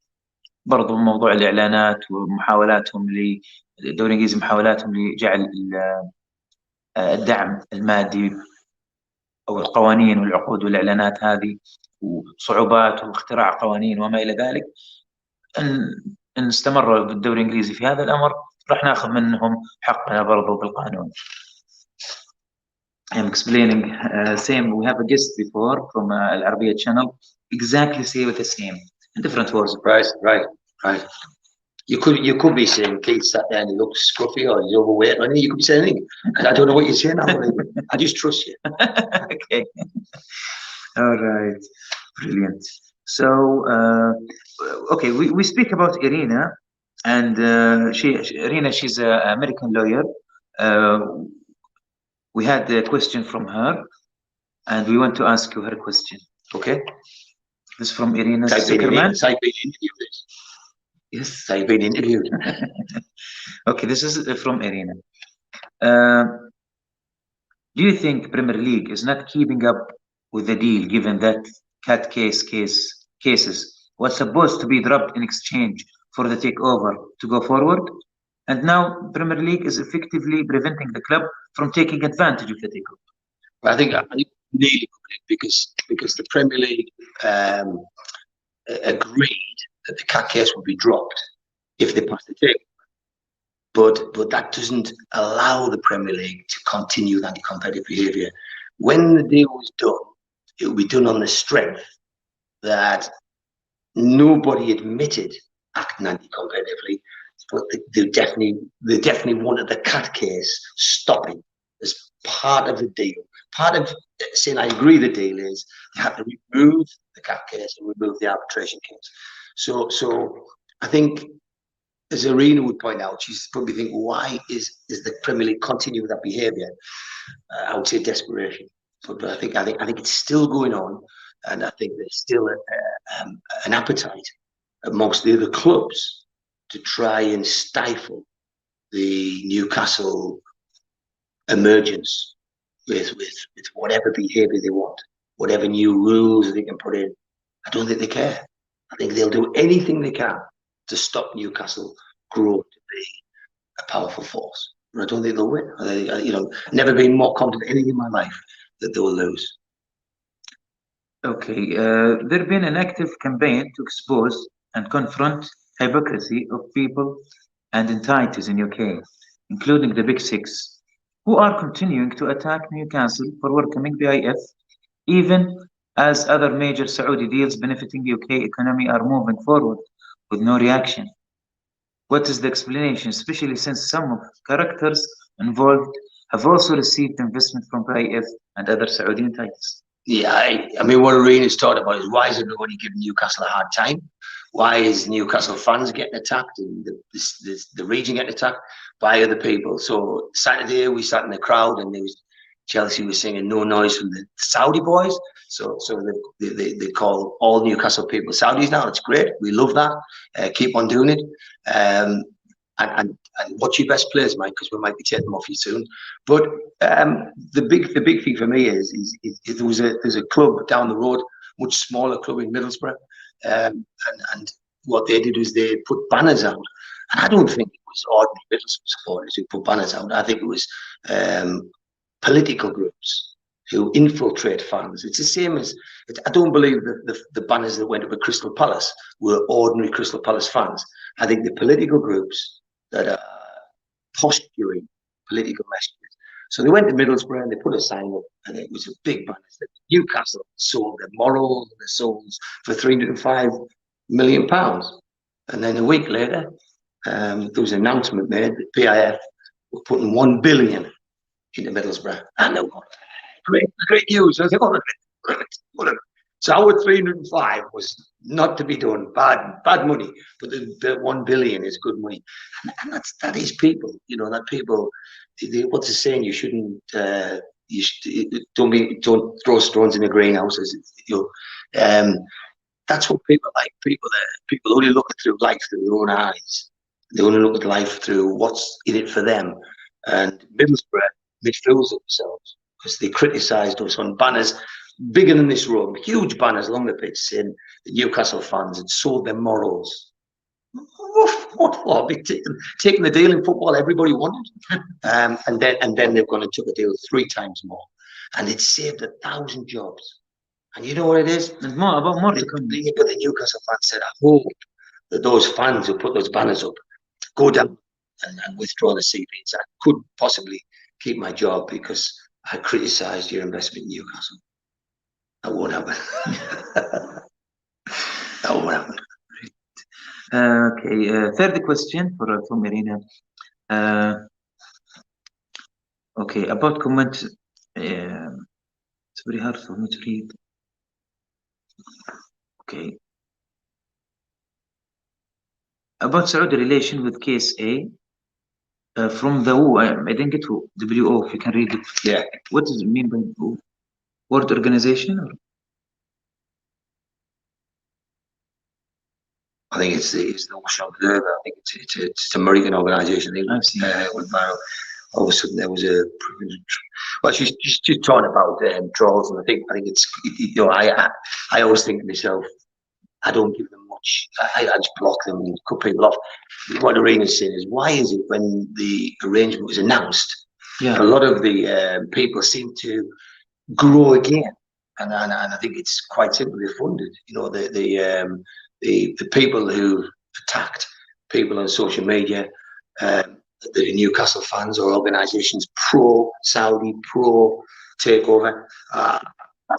برضو موضوع الإعلانات ومحاولاتهم للدوري الإنجليزي، محاولاتهم لجعل الدعم المادي أو القوانين والعقود والإعلانات هذه وصعوبات واختراع قوانين وما إلى ذلك. إن استمروا بالدوري الإنجليزي في هذا الأمر راح ناخذ منهم حقنا برضو بالقانون. I'm explaining same. We have a guest before from Al Arabiya channel. Exactly say with the same in different words. Right. You could be saying Keith sat there and he looks scruffy or he's overweight. I mean, you could be saying anything. I don't know what you're saying. I just trust you. Okay. All right. Brilliant. So, okay, we speak about Irina, and Irina, she's an American lawyer. We had a question from her, and we want to ask you her question. Okay? This is from Irina Zuckerman. I've been interviewed. Yes, I've been interviewed. Okay, this is from Irina. Do you think Premier League is not keeping up with the deal, given that cat cases was supposed to be dropped in exchange for the takeover to go forward? And now Premier League is effectively preventing the club from taking advantage of the takeover. I think nearly because the Premier League agreed that the cat case would be dropped if they passed the takeover. But that doesn't allow the Premier League to continue that anti-competitive behaviour. When the deal was done, it will be done on the strength that nobody admitted acting anti-competitively, but they definitely wanted the cat case stopping as part of the deal. Part of saying I agree the deal is they have to remove the cat case and remove the arbitration case. So I think, as Irina would point out, she's probably thinking, why is the Premier League continuing with that behaviour? I would say desperation. But I think it's still going on, and I think there's still an appetite amongst the other clubs to try and stifle the Newcastle emergence with whatever behaviour they want, whatever new rules they can put in. I don't think they care. I think they'll do anything they can to stop Newcastle grow to be a powerful force. And I don't think they'll win. Never been more confident anything in my life that they will lose. Okay, there's been an active campaign to expose and confront hypocrisy of people and entities in UK, including the Big Six, who are continuing to attack Newcastle for welcoming the IF, even as other major Saudi deals benefiting UK economy are moving forward with no reaction. What is the explanation, especially since some of the characters involved have also received investment from the IF and other Saudi entities? Yeah, I mean, what Arena's talked about is why is everybody giving Newcastle a hard time? Why is Newcastle fans getting attacked and the region getting attacked by other people? So Saturday we sat in the crowd and there was Chelsea was singing "No Noise" from the Saudi boys. So they call all Newcastle people Saudis now. It's great. We love that. Keep on doing it. And watch your best players, Mike, because we might be taking them off you soon. But the big thing for me is there's a club down the road, much smaller club in Middlesbrough, and what they did was they put banners out. And I don't think it was ordinary Middlesbrough supporters who put banners out. I think it was political groups who infiltrate fans. It's the same as I don't believe that the banners that went up at Crystal Palace were ordinary Crystal Palace fans. I think the political groups that are posturing political messages. So they went to Middlesbrough and they put a sign up, and it was a big banner that Newcastle sold their morals and their souls for £305 million. And then a week later, there was an announcement made that PIF were putting £1 billion into Middlesbrough. And they were great news. I was like, so our 305 was not to be done, bad money, but the 1 billion is good money, and that is people. You know, that people. What's the saying? You shouldn't. Don't throw stones in the greenhouses. That's what people like. People only look through life through their own eyes. They only look at life through what's in it for them. And Middlesbrough made fools of themselves because they criticised us on banners bigger than this room, huge banners along the pitch saying the Newcastle fans had sold their morals. What for? Taking the deal in football everybody wanted, and then they've gone and took a deal 3 times more, and it saved 1,000 jobs. And you know what it is? There's more to come. But the Newcastle fans said, I hope that those fans who put those banners up go down and withdraw the CVs. I couldn't possibly keep my job because I criticised your investment in Newcastle. That won't happen. That won't happen. Okay, third question from Irina. Okay, about comment. It's very hard for me to read. Okay. About Saudi relation with KSA from the WHO. I didn't get WHO. If you can read it. Yeah. What does it mean by WHO? World Organization? Or? I think it's the Ocean Observer. I think it's an American organisation. All of a sudden there was a. Well, she's talking about trolls, and I think it's I always think to myself, I don't give them much. I just block them and cut people off. What Arena's saying is, why is it when the arrangement was announced, a lot of the people seem to grow again, and I think it's quite simply funded. You know, the people who attacked people on social media, the Newcastle fans or organisations pro-Saudi, pro-takeover, are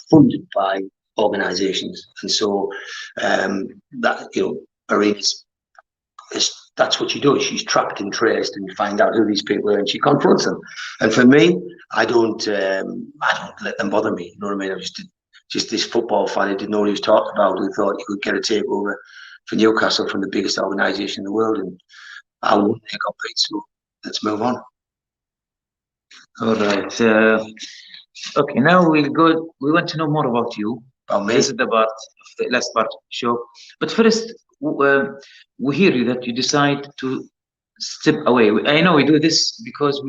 funded by organisations, and so Arena's that's what she does. She's tracked and traced and find out who these people are, and she confronts them. And for me, I don't let them bother me. You know what I mean? I was just this football fan who didn't know what he was talking about, who thought he could get a takeover for Newcastle from the biggest organisation in the world, and I wouldn't take up it. So let's move on. All right. Okay. Now we want to know more about you. About me. This is the last part of the show. But first, we hear you that you decide to step away. I know we do this because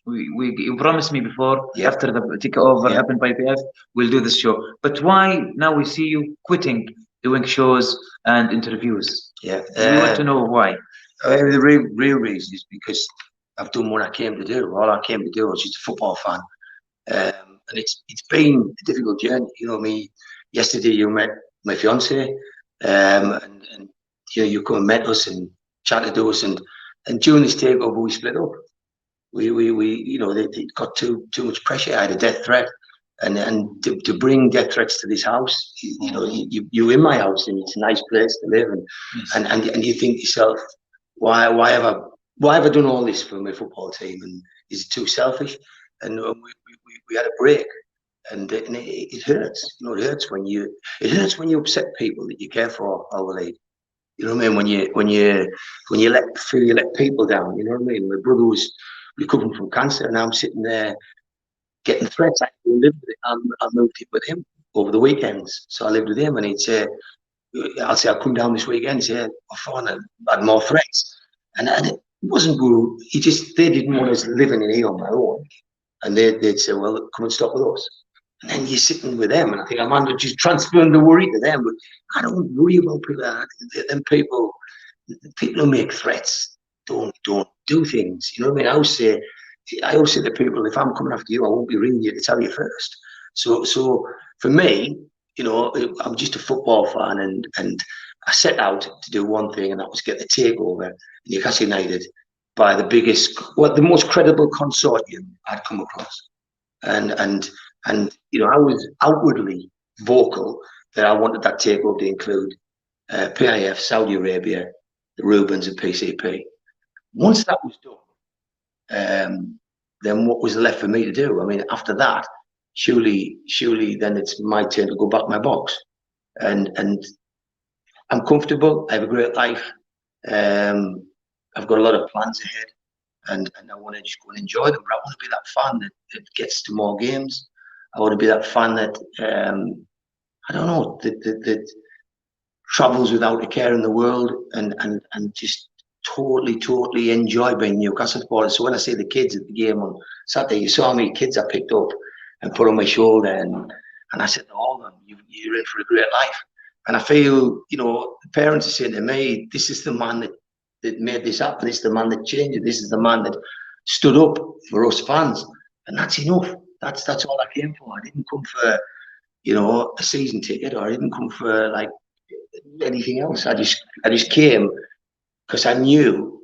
you promised me before, after the takeover happened by PF, we'll do this show. But why now we see you quitting doing shows and interviews. Yeah. We want to know why. The real reason is because I've done what I came to do. All I came to do, I was just a football fan. And it's been a difficult journey. You know, yesterday you met my fiance, and you know, you come and met us and chatted to us, and during this takeover we split up. We you know, they got too much pressure. I had a death threat, and to bring death threats to this house, you know, you're in my house and it's a nice place to live, and you think to yourself, why have I done all this for my football team, and is it too selfish? And we had a break, and it hurts. You know, it hurts when you upset people that you care for, Waleed. You know what I mean? When you let people down. You know what I mean? My brother was recovering from cancer, and I'm sitting there getting threats. I lived with it. I moved in with him over the weekends, so I lived with him, and he'd say, "I'll say I'll come down this weekend." He'd say, "I found I had more threats," and it wasn't good. They didn't want us living in here on my own. And they'd say, "Well, come and stop with us." And then you're sitting with them, and I think I'm just transferring the worry to them. But I don't worry about people. Them people who make threats don't do things. You know what I mean? I always say to people, if I'm coming after you, I won't be ringing you to tell you first. So for me, you know, I'm just a football fan, and I set out to do one thing, and that was get the takeover in Newcastle United by the most credible consortium I'd come across, and you know, I was outwardly vocal that I wanted that takeover to include PIF, Saudi Arabia, the Rubens, and PCP. Once that was done, then what was left for me to do? I mean, after that, surely then it's my turn to go back my box, and I'm comfortable. I have a great life. I've got a lot of plans ahead, and I want to just go and enjoy them. But I want to be that fan that gets to more games. I want to be that fan that I don't know, that travels without a care in the world, and just totally enjoy being Newcastle supporter. So when I see the kids at the game on Saturday, you saw how many kids I picked up and put on my shoulder, and I said to all of them, "You're in for a great life." And I feel, you know, the parents are saying to me, "This is the man that made this happen. This is the man that changed it. This is the man that stood up for us fans." And that's enough. That's all I came for. I didn't come for, you know, a season ticket, or I didn't come for like anything else. I just came because I knew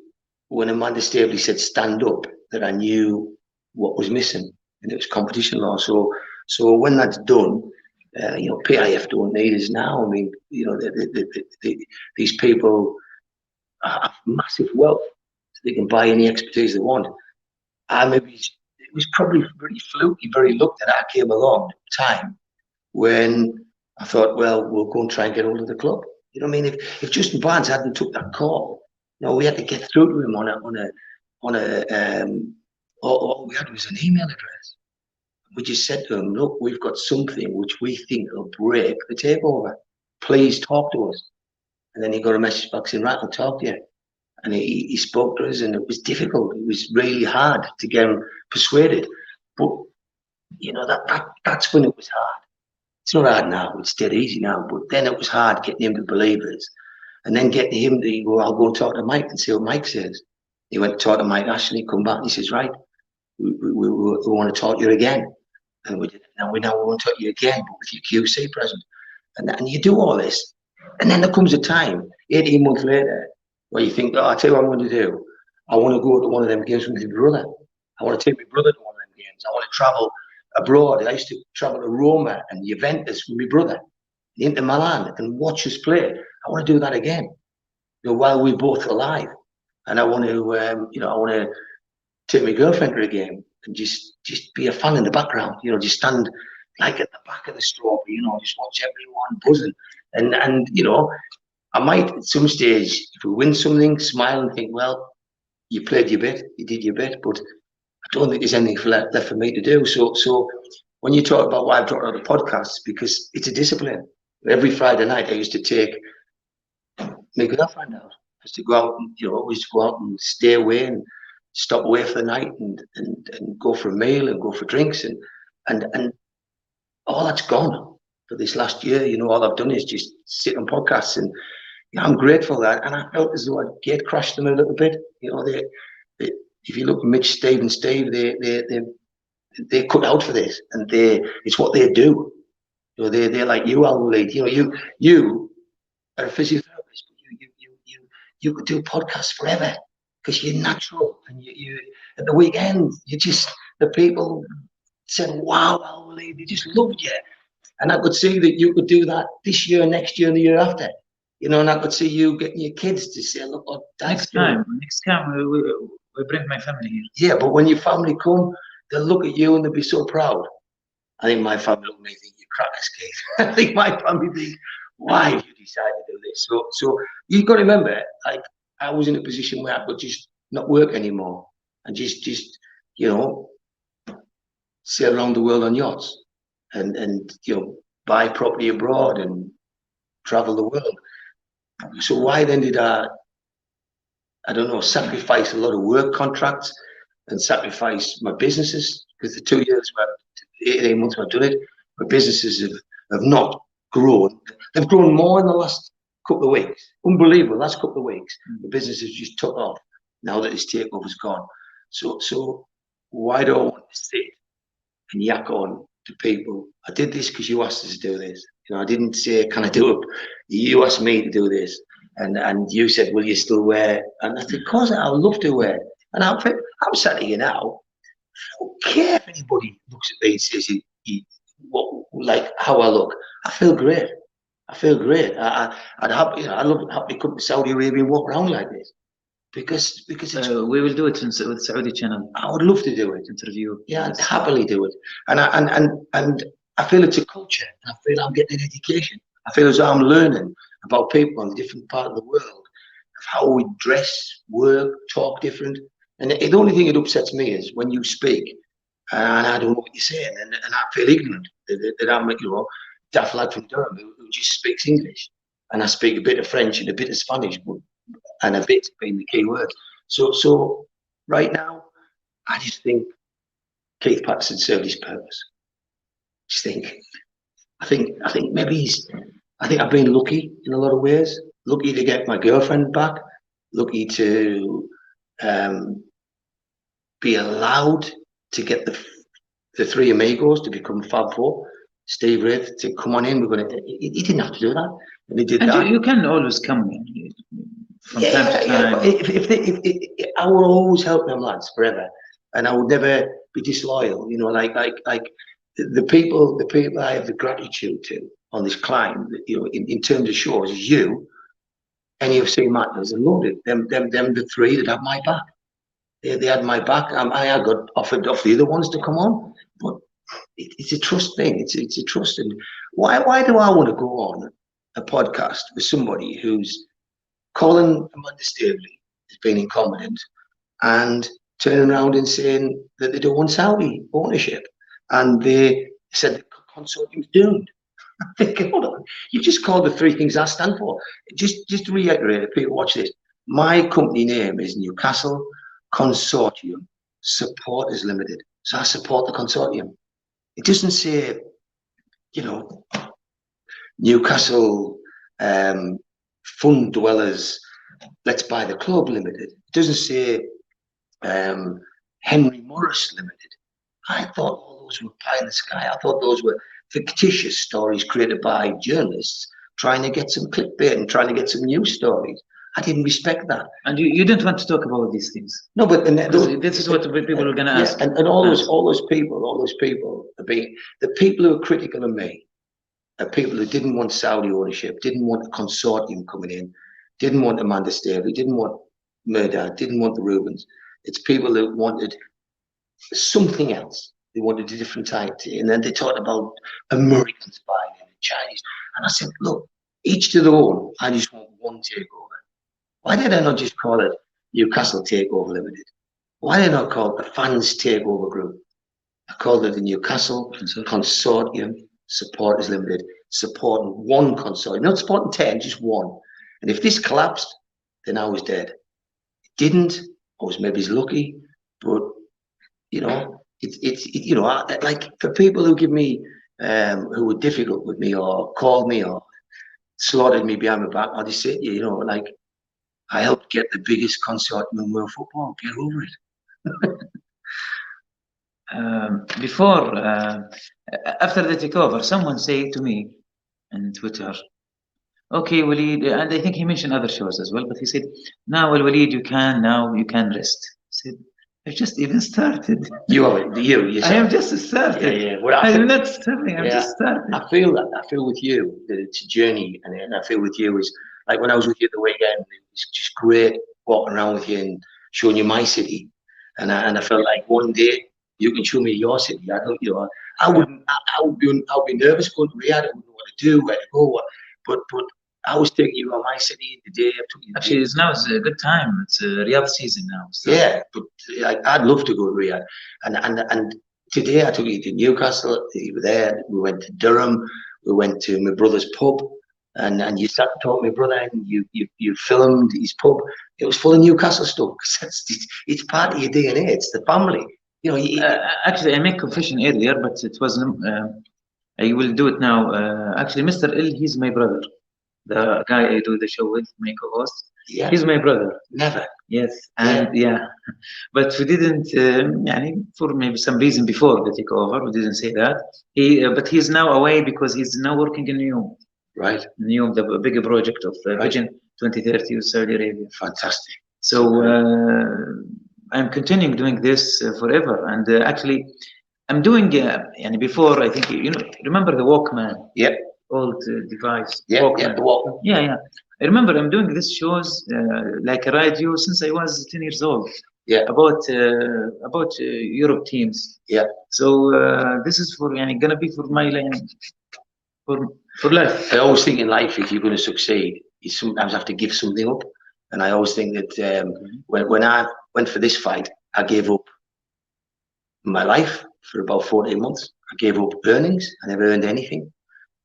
when Amanda Staveley said stand up, that I knew what was missing, and it was competition law. So when that's done, you know, PIF don't need us now. I mean, you know, these people have massive wealth, so they can buy any expertise they want. Maybe it was probably very fluky, very lucky that I came along at a time when I thought, well, we'll go and try and get hold of the club. You know what I mean? If Justin Barnes hadn't took that call, you know, we had to get through to him all we had was an email address. We just said to him, "Look, we've got something which we think will break the takeover. Please talk to us." And then he got a message back saying, "Right, I'll talk to you." And he spoke to us, and it was difficult. It was really hard to get him persuaded. But, you know, that's when it was hard. It's not hard now. It's dead easy now. But then it was hard getting him to believe us. And then getting him to go, "I'll go and talk to Mike and see what Mike says." He went to talk to Mike Ashley, come back, and he says, "Right, we want to talk to you again." And we did. Now we want to talk to you again, but with your QC present. And you do all this. And then there comes a time, 18 months later, where you think, "Oh, I'll tell you what I'm going to do. I want to go to one of them games with my brother. I want to take my brother to one of them games. I want to travel abroad." I used to travel to Roma and Juventus with my brother, into Milan, and watch us play. I want to do that again, you know, while we're both alive. And I want to, you know, I want to take my girlfriend to a game and just be a fan in the background, you know, just stand like at the back of the strawberry, you know, just watch everyone buzzing. And you know, I might at some stage, if we win something, smile and think, well, you played your bit, you did your bit, but I don't think there's anything left for me to do. So when you talk about why I've dropped out of podcasts, because it's a discipline. Every Friday night I used to take my girlfriend out. I used to go out and, you know, always go out and stay away and stop away for the night and go for a meal and go for drinks and all that's gone. for this last year. You know, all I've done is just sit on podcasts, and I'm grateful that. And I felt as though I'd gate crashed them a little bit. You know, they if you look at Mitch, Steve, and Steve, they cut out for this, and it's what they do. You know, they're like you, وليد. You know, you are a physiotherapist, but you could do podcasts forever because you're natural, and you at the weekend the people said, "Wow, وليد, they just loved you," and I could see that you could do that this year, next year, and the year after. You know, and I could see you getting your kids to say, "Look, what Next time we bring my family here. Yeah, but when your family come, they'll look at you and they'll be so proud. I think my family look at me and think, "You crackers, Keith." I think my family think, "Why have you decided to do this?" So you've got to remember, like, I was in a position where I could just not work anymore and just you know, sail around the world on yachts and you know, buy property abroad and travel the world. So why then did I don't know, sacrifice a lot of work contracts and sacrifice my businesses? Because the 2 years, 8 months I've done it, my businesses have not grown. They've grown more in the last couple of weeks. Unbelievable, last couple of weeks. The business has just took off now that this takeover's gone. So why do I want to sit and yak on to people? I did this because you asked us to do this. You know, I didn't say, "Can I do it?" You asked me to do this. And you said, "Will you still wear?" And I said, "Of course, I would love to wear it." And I'm saying to you now, I don't care if anybody looks at me and says, like how I look. I feel great. I feel great. I'd happy, you know, I'd love happy to come to Saudi Arabia and walk around like this because it's, we will do it with Saudi channel. I would love to do it. Interview. Yeah, I'd happily do it. And I feel it's a culture. I feel I'm getting an education. I feel as though I'm learning about people in a different part of the world, of how we dress, work, talk different. And the only thing that upsets me is when you speak and I don't know what you're saying, and I feel ignorant that I'm, you know, daft lad from Durham who just speaks English, and I speak a bit of French and a bit of Spanish, and a bit being the key word. So right now, I just think Keith Patterson served his purpose. I think maybe I think I've been lucky in a lot of ways. Lucky to get my girlfriend back. Lucky to be allowed to get the three amigos to become Fab Four. Steve Wraith to come on in. He didn't have to do that, and he did that. You can always come from time to time. If I would always help them lads forever, and I would never be disloyal. You know, like the people I have the gratitude to on this climb. You know, in terms of shows, is you, any of St. Martin's and loaded. Them the three that have my back. They had my back. I got offered off the other ones to come on, but it's a trust thing. It's a trust. And why do I want to go on a podcast with somebody who's calling Amanda Staveley as being incompetent and turning around and saying that they don't want Saudi ownership, and they said the consortium's doomed? I'm thinking, hold on, you just called the three things I stand for. Just to reiterate, if people watch this, my company name is Newcastle Consortium Supporters Limited. So I support the consortium. It doesn't say, you know, Newcastle Fund Dwellers Let's Buy the Club Limited. It doesn't say Henry Morris Limited. I thought all those were pie in the sky. I thought those were fictitious stories created by journalists trying to get some clickbait and trying to get some news stories. I didn't respect that. And you didn't want to talk about these things. No, but this is what people are going to ask. And all those people are being, the people who are critical of me are people who didn't want Saudi ownership, didn't want a consortium coming in, didn't want Amanda Staveley, didn't want Murdoch, didn't want the Rubens. It's people that wanted something else. They wanted a different type. And then they talked about Americans buying in, and Chinese. And I said, look, each to their own. I just want one takeover. Why did I not just call it Newcastle Takeover Limited? Why did I not call it the Fans Takeover Group? I called it the Newcastle Consortium Supporters Limited, supporting one consortium, not supporting 10, just one. And if this collapsed, then I was dead. It didn't. I was maybe lucky, but you know, it's you know, like for people who give me who were difficult with me or called me or slaughtered me behind my back, I'll just say to you, you know, like, I helped get the biggest consortium in world football. Get over it. Before, after the takeover, someone said to me on Twitter, okay, Waleed, and I think he mentioned other shows as well, but he said, now, Waleed, you can rest. I said, I've just even started. You I am just started. Yeah. Well, I'm not starting, I'm just started. I feel that. I feel with you that it's a journey, and I feel with you is like when I was with you at the weekend, it was just great walking around with you and showing you my city. And I felt like one day you can show me your city. I don't, you know, I would be nervous going to Riyadh. I wouldn't know what to do, where to go. But I was taking you on my city today. Actually, now it's a good time. It's Riyadh season now. So. Yeah, but I'd love to go to Riyadh. And today I took you to Newcastle. You were there. We went to Durham. We went to my brother's pub. And you sat and talked to my brother, and you filmed his pub. It was full of Newcastle stuff. It's part of your DNA. It's the family. You know. Actually, I made confession earlier, but it wasn't. I will do it now. Actually, Mr. L, he's my brother. The guy I do the show with, my co-host. Yeah. He's my brother. Never. Yes. And yeah. But we didn't. For maybe some reason before the takeover, we didn't say that. But he's now away because he's now working in New. Right. New, the bigger project of Vision 2030 with Saudi Arabia. Fantastic. So I'm continuing doing this forever, and actually, I'm doing. And before, I think remember the Walkman. Yeah. Old device. Yeah. Walkman. Yeah. The Walkman. Yeah. I remember I'm doing these shows like a radio since I was 10 years old. Yeah. About Europe teams. Yeah. So this is for gonna be for my for life. I always think in life, if you're going to succeed, you sometimes have to give something up. And I always think that when I went for this fight, I gave up my life for about 14 months. I gave up earnings. I never earned anything.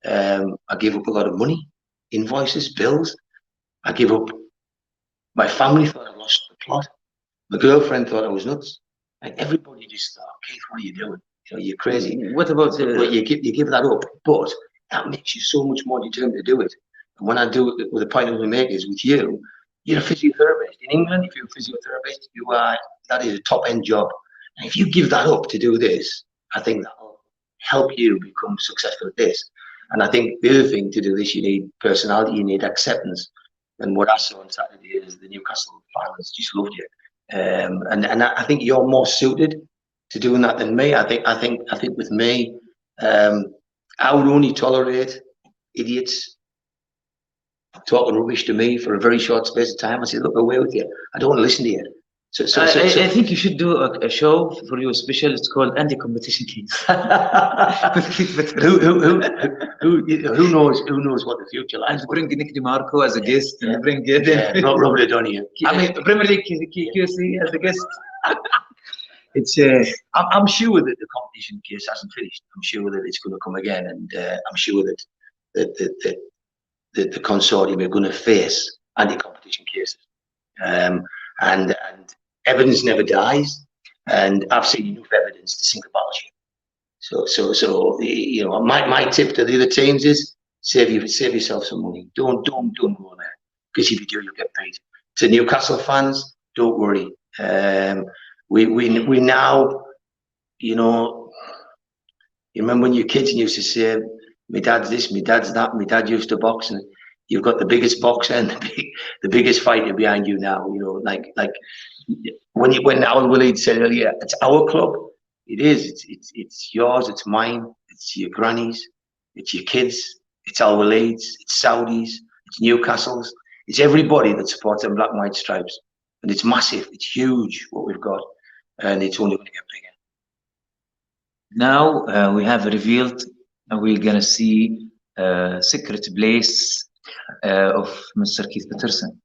I gave up a lot of money, invoices, bills. I gave up. My family thought I lost the plot. My girlfriend thought I was nuts. Like everybody just thought, Keith, what are you doing? You know, you're crazy. What about you give that up? But that makes you so much more determined to do it. And when I do it, with the point I'm going to make is with you, you're a physiotherapist. In England, if you're a physiotherapist, that is a top-end job. And if you give that up to do this, I think that'll help you become successful at this. And I think the other thing to do this, you need personality, you need acceptance. And what I saw on Saturday is the Newcastle fans just loved you. And I think you're more suited to doing that than me. I think with me, I would only tolerate idiots talking rubbish to me for a very short space of time. I said, look, away with you. I don't want to listen to you. So I think you should do a show for you special. It's called Anti-Competition Keith. who knows what the future lies. And bring Nick DeMarco as a guest. Yeah. And bring not Robert O'Donoghue. I mean, Premier League QC as a guest. It's I'm sure that the competition case hasn't finished. I'm sure that it's going to come again, and I'm sure that the consortium are going to face anti-competition cases. And evidence never dies, and I've seen enough evidence to sink a battleship. So my tip to the other teams is save yourself some money. Don't go there, because if you do, you'll get paid. To Newcastle fans, don't worry. We now, you remember when your kids used to say, my dad's this, my dad's that, my dad used to box, and you've got the biggest boxer and the biggest fighter behind you now. Like when Al Waleed said earlier, it's our club. It is. It's yours. It's mine. It's your grannies. It's your kids. It's Al Waleed's. It's Saudis. It's Newcastle's. It's everybody that supports them black and white stripes, and it's massive. It's huge what we've got, and it's only going to get bigger. Now we have revealed, and we're gonna see secret place of Mr. Keith Patterson.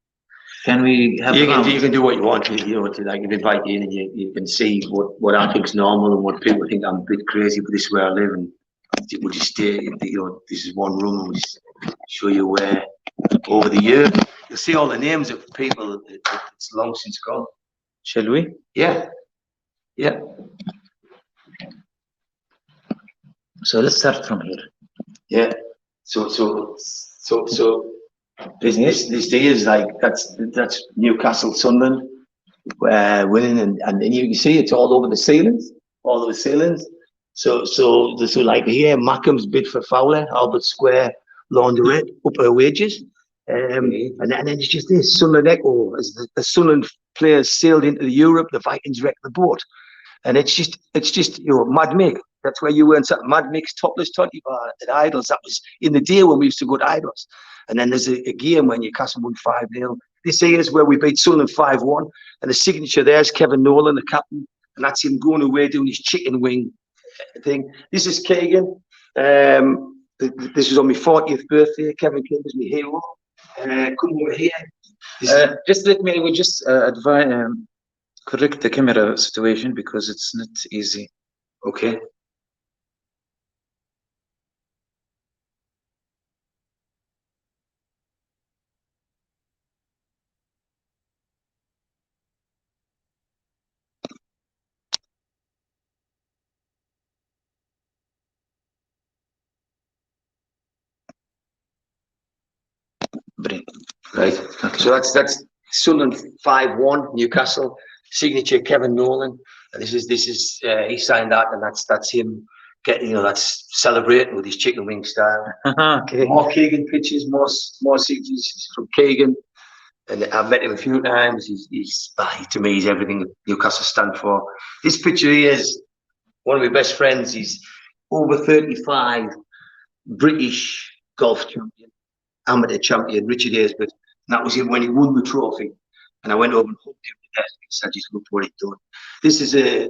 Can we have you can do what you want. Like invite you in, and you can see what I think is normal and what people think I'm a bit crazy, but this is where I live, and we'll just stay. This is one room, and we'll just show you where over the years you'll see all the names of people that's long since gone. Shall we? Yeah. So let's start from here. Yeah. So this day is like that's Newcastle Sunderland winning, and you can see it's all over the ceilings, all over the ceilings. So like here, Mackham's bid for Fowler, Albert Square, Laundrette, up her wages. And then it's just this Sunderland echo as the Sunderland players sailed into Europe, the Vikings wrecked the boat. And it's just Mad Mick. That's where you were in Mad Mick's topless 20 bar at Idols. That was in the day when we used to go to Idols. And then there's a game when Newcastle won 5-0. This here is where we beat Sunderland 5-1. And the signature there's Kevin Nolan, the captain. And that's him going away doing his chicken wing thing. This is Keegan. This was on my 40th birthday. Kevin King was my hero. Come over here. Just let me, we just advise, correct the camera situation because it's not easy. Okay. Brilliant. Right. Okay. So that's Sunderland 5-1 Newcastle. Signature Kevin Nolan. And this is he signed that, and that's him getting, that's celebrating with his chicken wing style. Okay. More Keegan pictures, more signatures from Keegan. And I've met him a few times. He's to me, he's everything Newcastle stand for. This picture here is one of my best friends. He's over 35, British golf champion, amateur champion, Richard Haysbert. And that was him when he won the trophy. And I went over and hugged him to death because I just looked what he'd done. This is a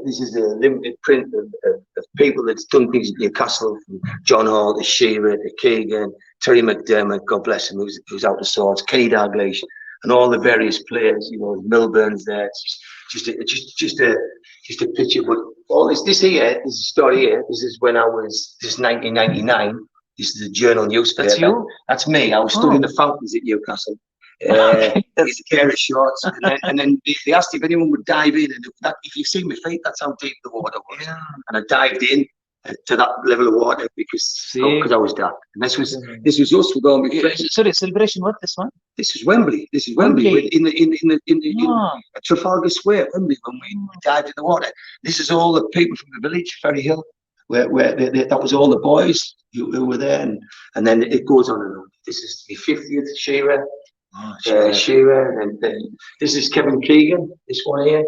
limited print of people that's done things at Newcastle, from John Hall to Shearer to Keegan, Terry McDermott, God bless him, who's out of sorts, Kenny Dalglish, and all the various players. Milburn's there. It's just a picture. But all this here, this story here. This is when this is 1999. This is a journal newspaper. That's you? That's me. I was stood in the fountains at Newcastle. These pair of shorts, and then they asked if anyone would dive in, and if you see my feet, that's how deep the water was. Yeah. And I dived in to that level of water because I was dark. And this was us with all my friends. Sorry, celebration. What this one? This is Wembley. This is Wembley. In Trafalgar Square, Wembley, when we dived in the water. This is all the people from the village, Ferry Hill, where that was all the boys who were there, and then it goes on and on. This is the 50th Shearer. Shearer, and then this is Kevin Keegan. This one here,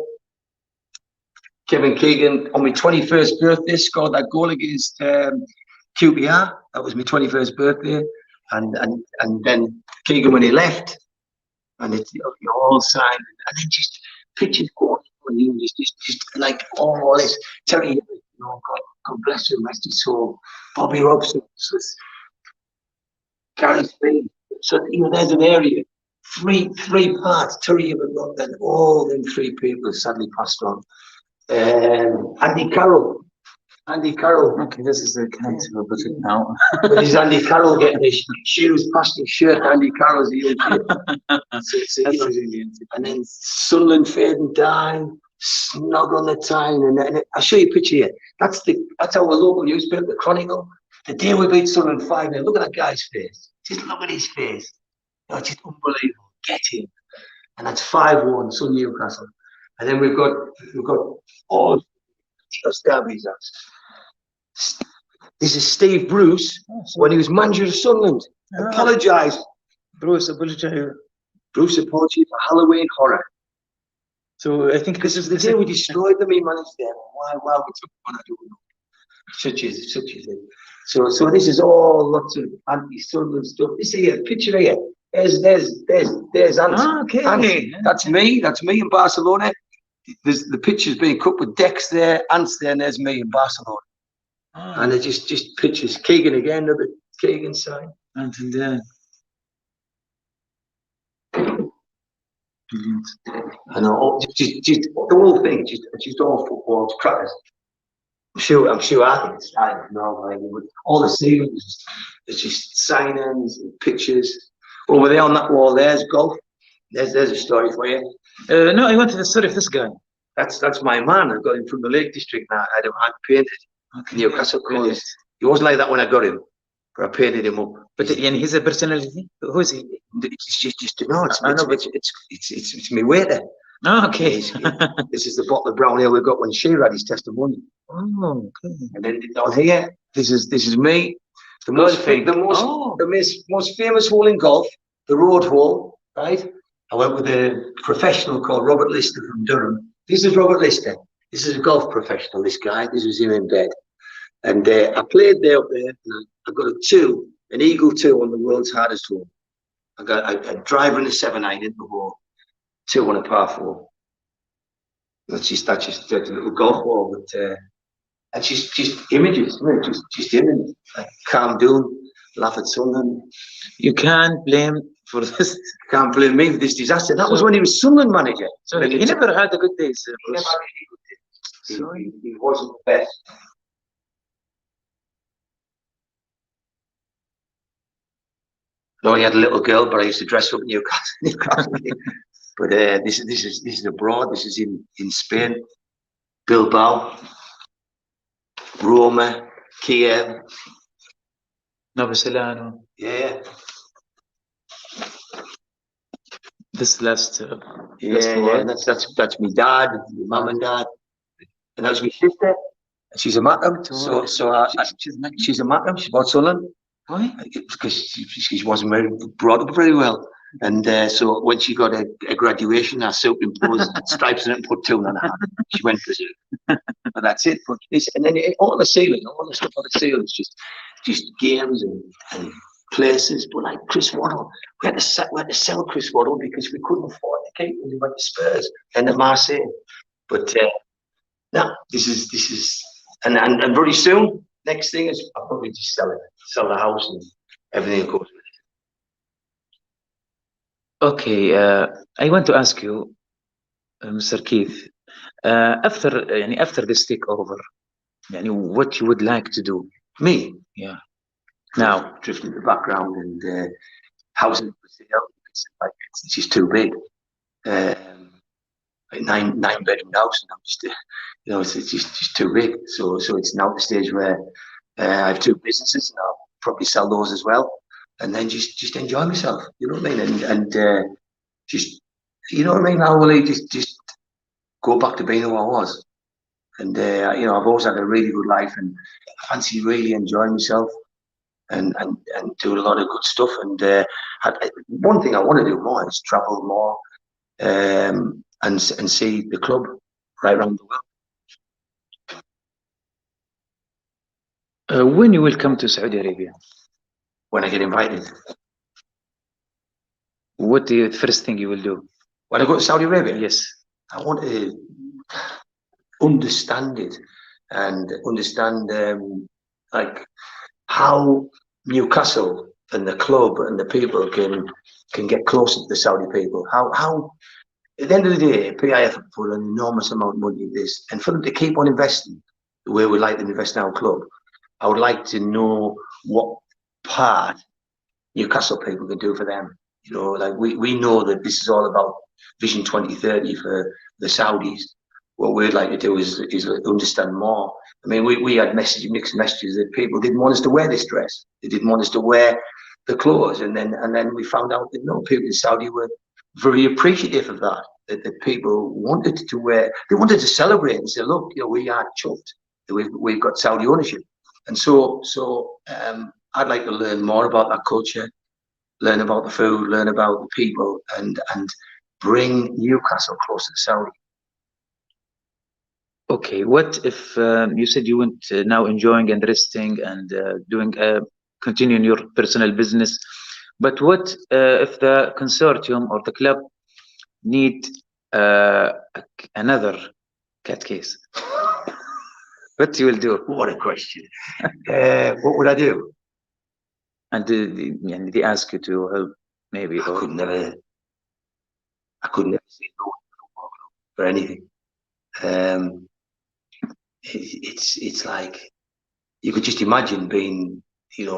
Kevin Keegan on my 21st birthday scored that goal against QPR. That was my 21st birthday, and then Keegan when he left, and it's all signed, and then just pictures going on you, just like all this. Terry, God bless him, rest his soul. Bobby Robson, Gary Speed. So there's an area. Three parts. Terry and all them three people sadly passed on. Andy Carroll. Okay, this is the connect. We'll put it now. This is Andy Carroll getting his shoes past his shirt. Andy Carroll's the and then Sunderland fading down, snug on the time, and I'll show you a picture here. That's our local newspaper, the Chronicle. The day we beat Sunderland 5-0. Look at that guy's face. Just look at his face. It's just unbelievable. Get him. And that's 5-1, Sun Newcastle. And then we've got all derbies. This is Steve Bruce when he was manager of Sunderland. Apologise. Bruce apologise for Halloween horror. So I think this is the day we destroyed them. He managed them. Why we took one, I don't know. Such is it. So this is all lots of anti-Sunderland stuff. This here, picture here. There's Ant. Okay. Ant. That's me in Barcelona. There's the pictures being cut with Dex there, Ant's there, and there's me in Barcelona. And they're just pictures. Keegan again, another Keegan sign. And then brilliant. And just the whole thing, just all football, it's crackers. I'm sure I think it's fine. All the ceilings, there's just signings and pictures. Over there on that wall, there's golf. There's a story for you. No, I wanted the story of this guy. That's my man. I got him from the Lake District now. I painted. Okay. Newcastle colours. He wasn't like that when I got him, but I painted him up. But he's a personality. Who is he? It's just no, but it's me waiter. Oh, okay. This is the bottle of brown ale we got when Shearer had his testimony. Oh, okay. And then down here, this is me. The most famous hole in golf, the Road Hole, right? I went with a professional called Robert Lister from Durham. This is Robert Lister. This is a golf professional, this guy. This was him in bed. And I played there up there. And I got an eagle 2 on the world's hardest hole. I got a driver in the 7-9 into the hole, 2 on a par 4. That's just a little golf ball. But, and just images, just images. Like calm down, laugh at something. You can't blame for this. Can't blame me for this disaster. That was when he was Sunderland manager. So he never had a good day, sir. He never had any good days. So he wasn't the best. No, he had a little girl, but I used to dress up in Newcastle. But this is abroad. This is in Spain, Bilbao, Roma, Kiev, Novo Celano. Yeah. This last. Yeah. That's my dad, my mum and dad, and that was my sister. She's a Macam, she's a Macam. She's about Sunderland. Why? Because she wasn't brought up very well. And so when she got a graduation, I superimposed stripes on it and put 2 on her. She went for it. But that's it. But and then all the ceiling, all the stuff on the ceiling is just games and places. But like Chris Waddle, we had to sell Chris Waddle because we couldn't afford to keep him. We went to Spurs and to Marseille. But no, this is and very soon, next thing is I'll probably just sell the house and everything goes with it. Okay, I want to ask you, Mr. Keith, after this takeover, what you would like to do? Me? Yeah. Now, drifting in the background and housing for sale. It's just too big. Like nine bedroom house, and I'm just, it's just too big. So it's now at the stage where I have 2 businesses, and I'll probably sell those as well. And then just enjoy myself, you know what I mean, and just, you know what I mean. How will I just go back to being who I was? And I've always had a really good life, and I fancy really enjoying myself and doing a lot of good stuff. And one thing I want to do more is travel more, and see the club right around the world. When you will come to Saudi Arabia? When I get invited. What the first thing you will do? When I go to Saudi Arabia? Yes. I want to understand it and understand like how Newcastle and the club and the people can get closer to the Saudi people. How at the end of the day, PIF put an enormous amount of money in this, and for them to keep on investing the way we like to invest in our club, I would like to know what part Newcastle people can do for them. Like we know that this is all about Vision 2030 for the Saudis. What we'd like to do is understand more. I mean, we had mixed messages that people didn't want us to wear this dress. They didn't want us to wear the clothes, and then we found out that no, people in Saudi were very appreciative of that. That people wanted to wear. They wanted to celebrate and say, look, we are chuffed that we've got Saudi ownership. And so I'd like to learn more about that culture, learn about the food, learn about the people, and bring Newcastle closer to Saudi. Okay, what if you said you went now enjoying and resting and doing continuing your personal business, but what if the consortium or the club need another cat case? What you will do? What a question. What would I do? And they ask you to help, maybe. I could never say no for anything. It's like you could just imagine being,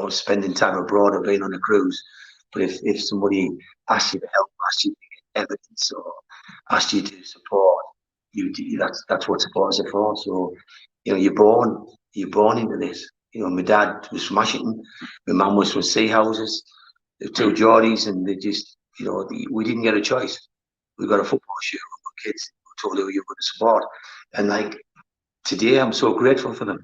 spending time abroad or being on a cruise. But if somebody asks you to help, asks you to get evidence, or asks you to support, that's what supporters are for. So you're born into this. You know, my dad was from Ashington, my mum was from Sea Houses, the two Geordies, and they just, you know, we didn't get a choice. We got a football shirt when we were kids. We were told who you were going to support, and like today, I'm so grateful for them.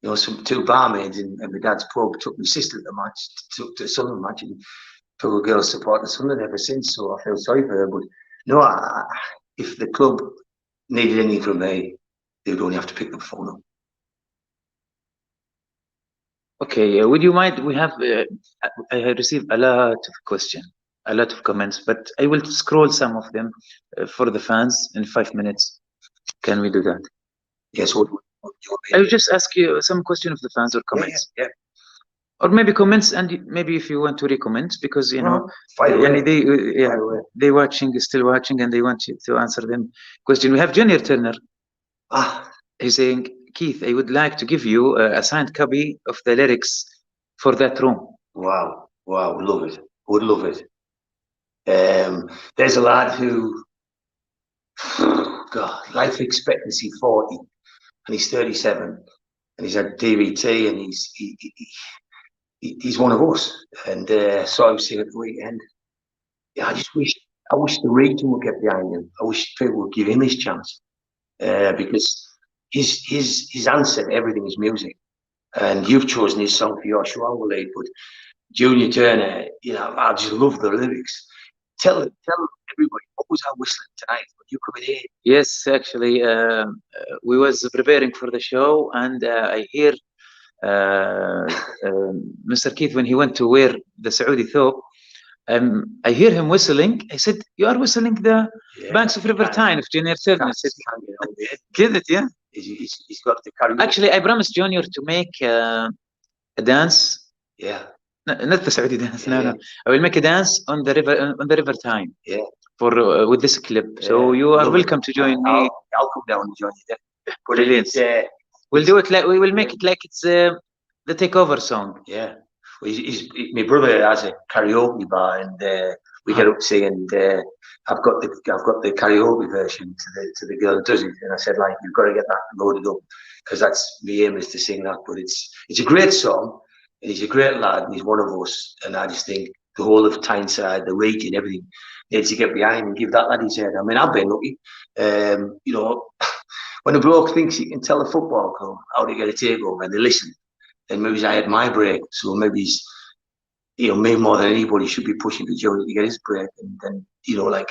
You know, some two barmaids in my dad's pub took my sister to the match, took to the Sunderland match, and took a girl supporting Sunderland ever since. So I feel sorry for her, but no, if the club needed anything from me, they would only have to pick the phone up. Okay, would you mind? We have I have received a lot of questions, a lot of comments, but I will scroll some of them for the fans in 5 minutes. Can we do that? Yes. I will just ask you some question of the fans or comments. Yeah. Or maybe comments, and maybe if you want to recommend, because you know, Fire they watching, still watching, and they want you to answer them question. We have Junior Turner. He's saying, Keith, I would like to give you a signed copy of the lyrics for that room. Wow, love it. Would love it. There's a lad who, God, life expectancy 40, and he's 37, and he's had DVT, and he's one of us. And saw him sing at the weekend. Yeah, I wish the region would get behind him. I wish people would give him his chance, because his answer to everything is music. And you've chosen his song for your show, وليد, but Junior Turner, you know, I just love the lyrics. Tell everybody, what was I whistling tonight when you come in here? Yes, actually, we was preparing for the show, and I hear Mr. Keith, when he went to wear the Saudi thobe, I hear him whistling. I said, "You are whistling the Banks of River Tyne of Junior Turner." I said, "Get it, yeah." He's got the karaoke. Actually, I promised Junior to make a dance. Yeah. Not the Saudi dance. No. I will make a dance on the river Tyne. Yeah. For with this clip. So you are welcome to join me. I'll come down and join you there. Brilliant. We'll do it like we will make it like it's the takeover song. Yeah. Well, my brother has a karaoke bar, and we get up to sing, and I've got the karaoke version to the girl that does it, and I said, like, you've got to get that loaded up, because that's the aim, is to sing that. But it's a great song, and he's a great lad, and he's one of us, and I just think the whole of Tyneside, the region, everything needs to get behind and give that lad his head. I mean, I've been lucky. You know, when a bloke thinks he can tell a football club how to get a takeover and they listen, then maybe I had my break. So maybe he's, you know, me more than anybody should be pushing for Joey to get his break. And then, you know, like,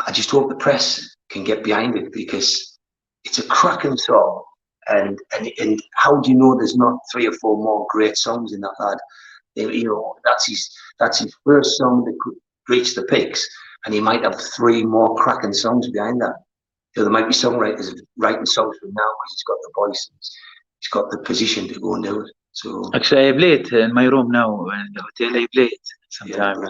I just hope the press can get behind it, because it's a cracking song. And how do you know there's not 3 or 4 more great songs in that lad? You know, that's his first song that could reach the peaks, and he might have 3 more cracking songs behind that. You know, there might be songwriters writing songs from now, because he's got the voice, and he's got the position to go and do it. So actually, I play it in my room now in the hotel. I play it sometime.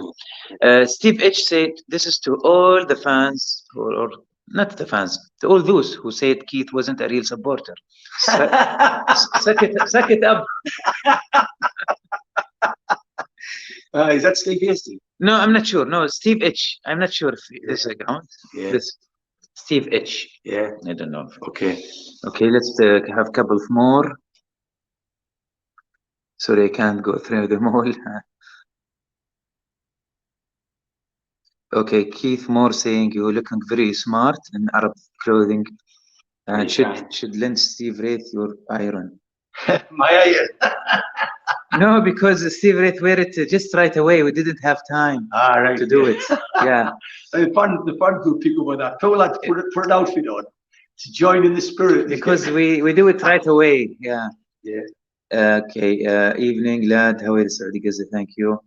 Yeah. Steve H said, "This is to all the fans, or not the fans, to all those who said Keith wasn't a real supporter. Suck it up." Is that Steve Hasty? No, I'm not sure. No, Steve H. I'm not sure if this account. Yeah. This Steve H. Yeah. I don't know. Okay. Okay, let's have a couple of more. Sorry, I can't go through them all. Okay, Keith Moore saying, "You're looking very smart in Arab clothing, and should lend Steve Wraith your iron." My iron? No, because Steve Wraith wear it just right away. We didn't have time to do it. Yeah. The fun could pick up on that. People like to put an outfit on to join in the spirit. Because we do it right away. Yeah. Yeah. Okay. Evening, lad. How is Saudi Gaza? Thank you.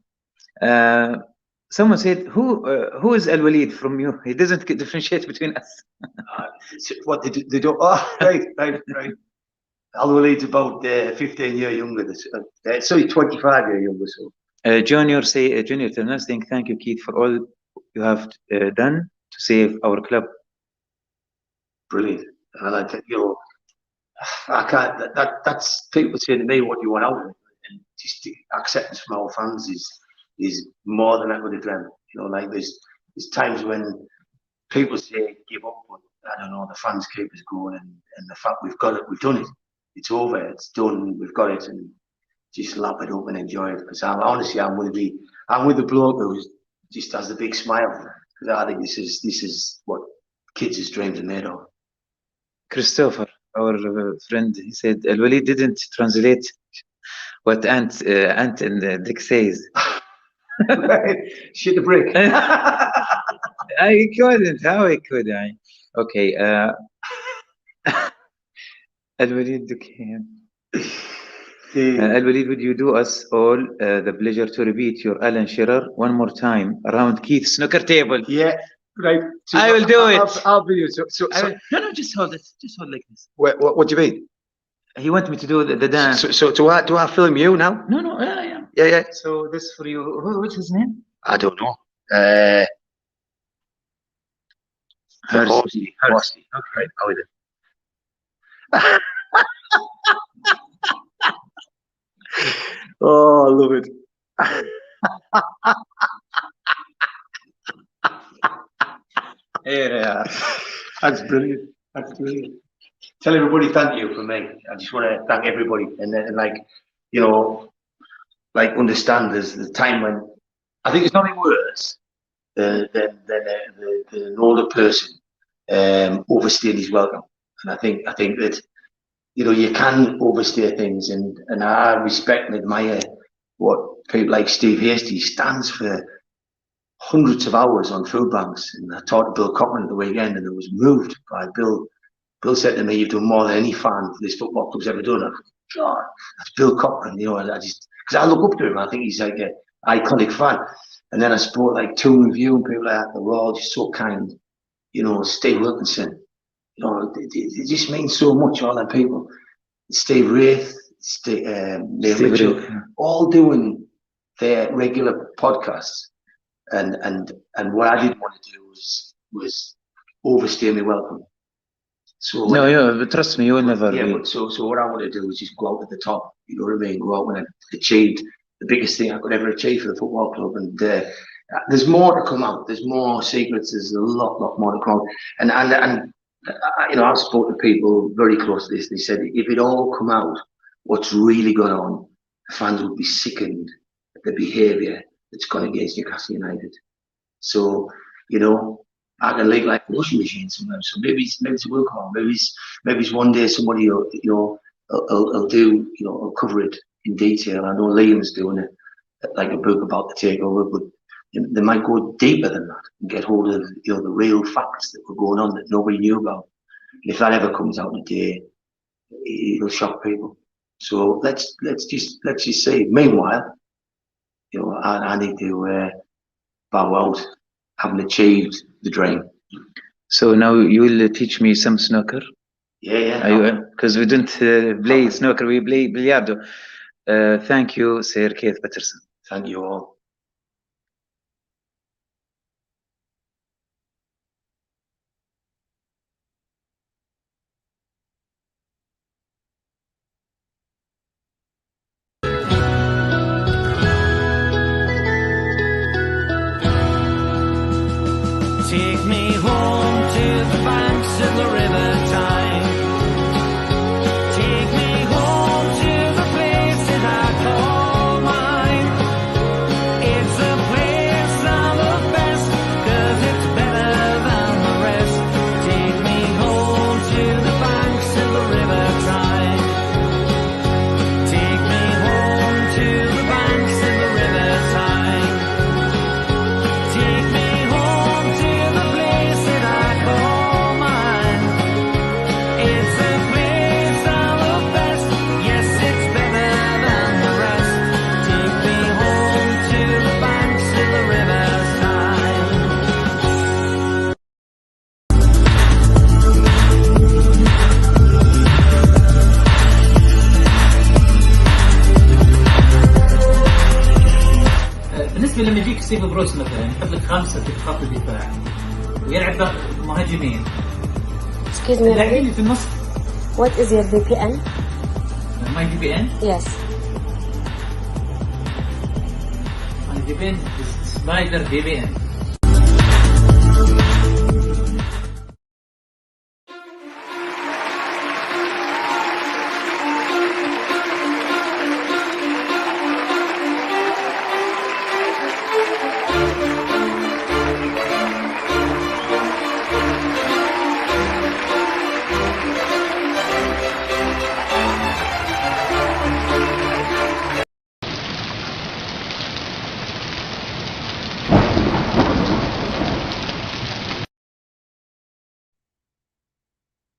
Someone said, who is Al Walid from you? He doesn't differentiate between us. What they don't. Oh, right. Al Walid's about 15 years younger. Sorry, 25 years younger. So. Junior Turner saying, "Thank you, Keith, for all you have done to save our club." Brilliant. And I think, you know, I can't. That's people saying to me, "What do you want out of it?" And just the acceptance from our fans is more than I could have dreamt. You know, like there's times when people say give up, but I don't know, the fans keep us going, and the fact we've got it, we've done it, it's over, it's done, we've got it, and just lap it up and enjoy it. Because I'm with the bloke who just has a big smile, because I think this is what kids' dreams are made of. Christopher, our friend, he said Al-Walid didn't translate what Ant and Dick says. Shit the brick. I couldn't. How I could I? Okay. Al-Walid, okay. Al-Walid, would you do us all the pleasure to repeat your Alan Shearer one more time around Keith's snooker table? Yeah, right. So I will do it. I'll be you. No, just hold it. Just hold like this. What do you mean? He wanted me to do the dance. So do I film you now? No, yeah. Yeah. So this for you. What's his name? I don't know. Hursty. Okay. How is it? Oh, I love it. Yeah. That's brilliant. Tell everybody thank you from me. I just want to thank everybody, and understand there's the time when I think it's nothing worse than an older person overstaying his welcome. And I think that you can overstay things, and I respect and admire what people like Steve Hasty stands for. Hundreds of hours on food banks, and I talked to Bill Cochran at the weekend, and I was moved by Bill. Bill said to me, "You've done more than any fan this football club's ever done." I thought, God, that's Bill Cochran. Because I look up to him. I think he's like an iconic fan. And then I spoke like Toon Review and people like that. They were all just so kind. Steve Wilkinson. It just means so much. All them people. Steve Wraith, Liam Mitchell, all doing their regular podcasts. And what I didn't want to do was overstay my welcome. So but trust me, you will never. Yeah, but so what I want to do is just go out at the top. You know what I mean? Go out when I achieved the biggest thing I could ever achieve for the football club. And there's more to come out. There's more secrets. There's a lot more to come out. And I've spoken to people very close to this. They said if it all come out, what's really going on, the fans would be sickened at the behaviour that's gone against Newcastle United. So, I can live like a washing machine sometimes. So maybe it's a will come on. Maybe it's one day somebody will cover it in detail. I know Liam's doing it, like a book about the takeover, but they might go deeper than that and get hold of the real facts that were going on that nobody knew about. And if that ever comes out today, it'll shock people. So let's just say. Meanwhile, I need to bow out, having achieved the dream. So now you will teach me some snooker? Yeah. Because we don't play snooker, we play billiardo. Thank you, Sir Keith Patterson. Thank you all. Take me home to the banks of the river Tyne. Take me home to the place that I call mine. It's a place I love best, 'cause it's better than the rest. Take me home to the banks of the river Tyne. Take me home to the banks of the river Tyne. Take me home to the place that I call mine. It's a place I love best. Yes, it's better than the rest. Take me home to the banks of the river Tyne. بالنسبه لما يجيك ستيف بروس مثلا يحط لك 5 في خط الدفاع ويلعب مهاجمين Excuse me, اللاعبين وليد. اللي في النص What is your VPN? ماي دي بي ان Yes. ماي دي بي ان سبايدر دي بي ان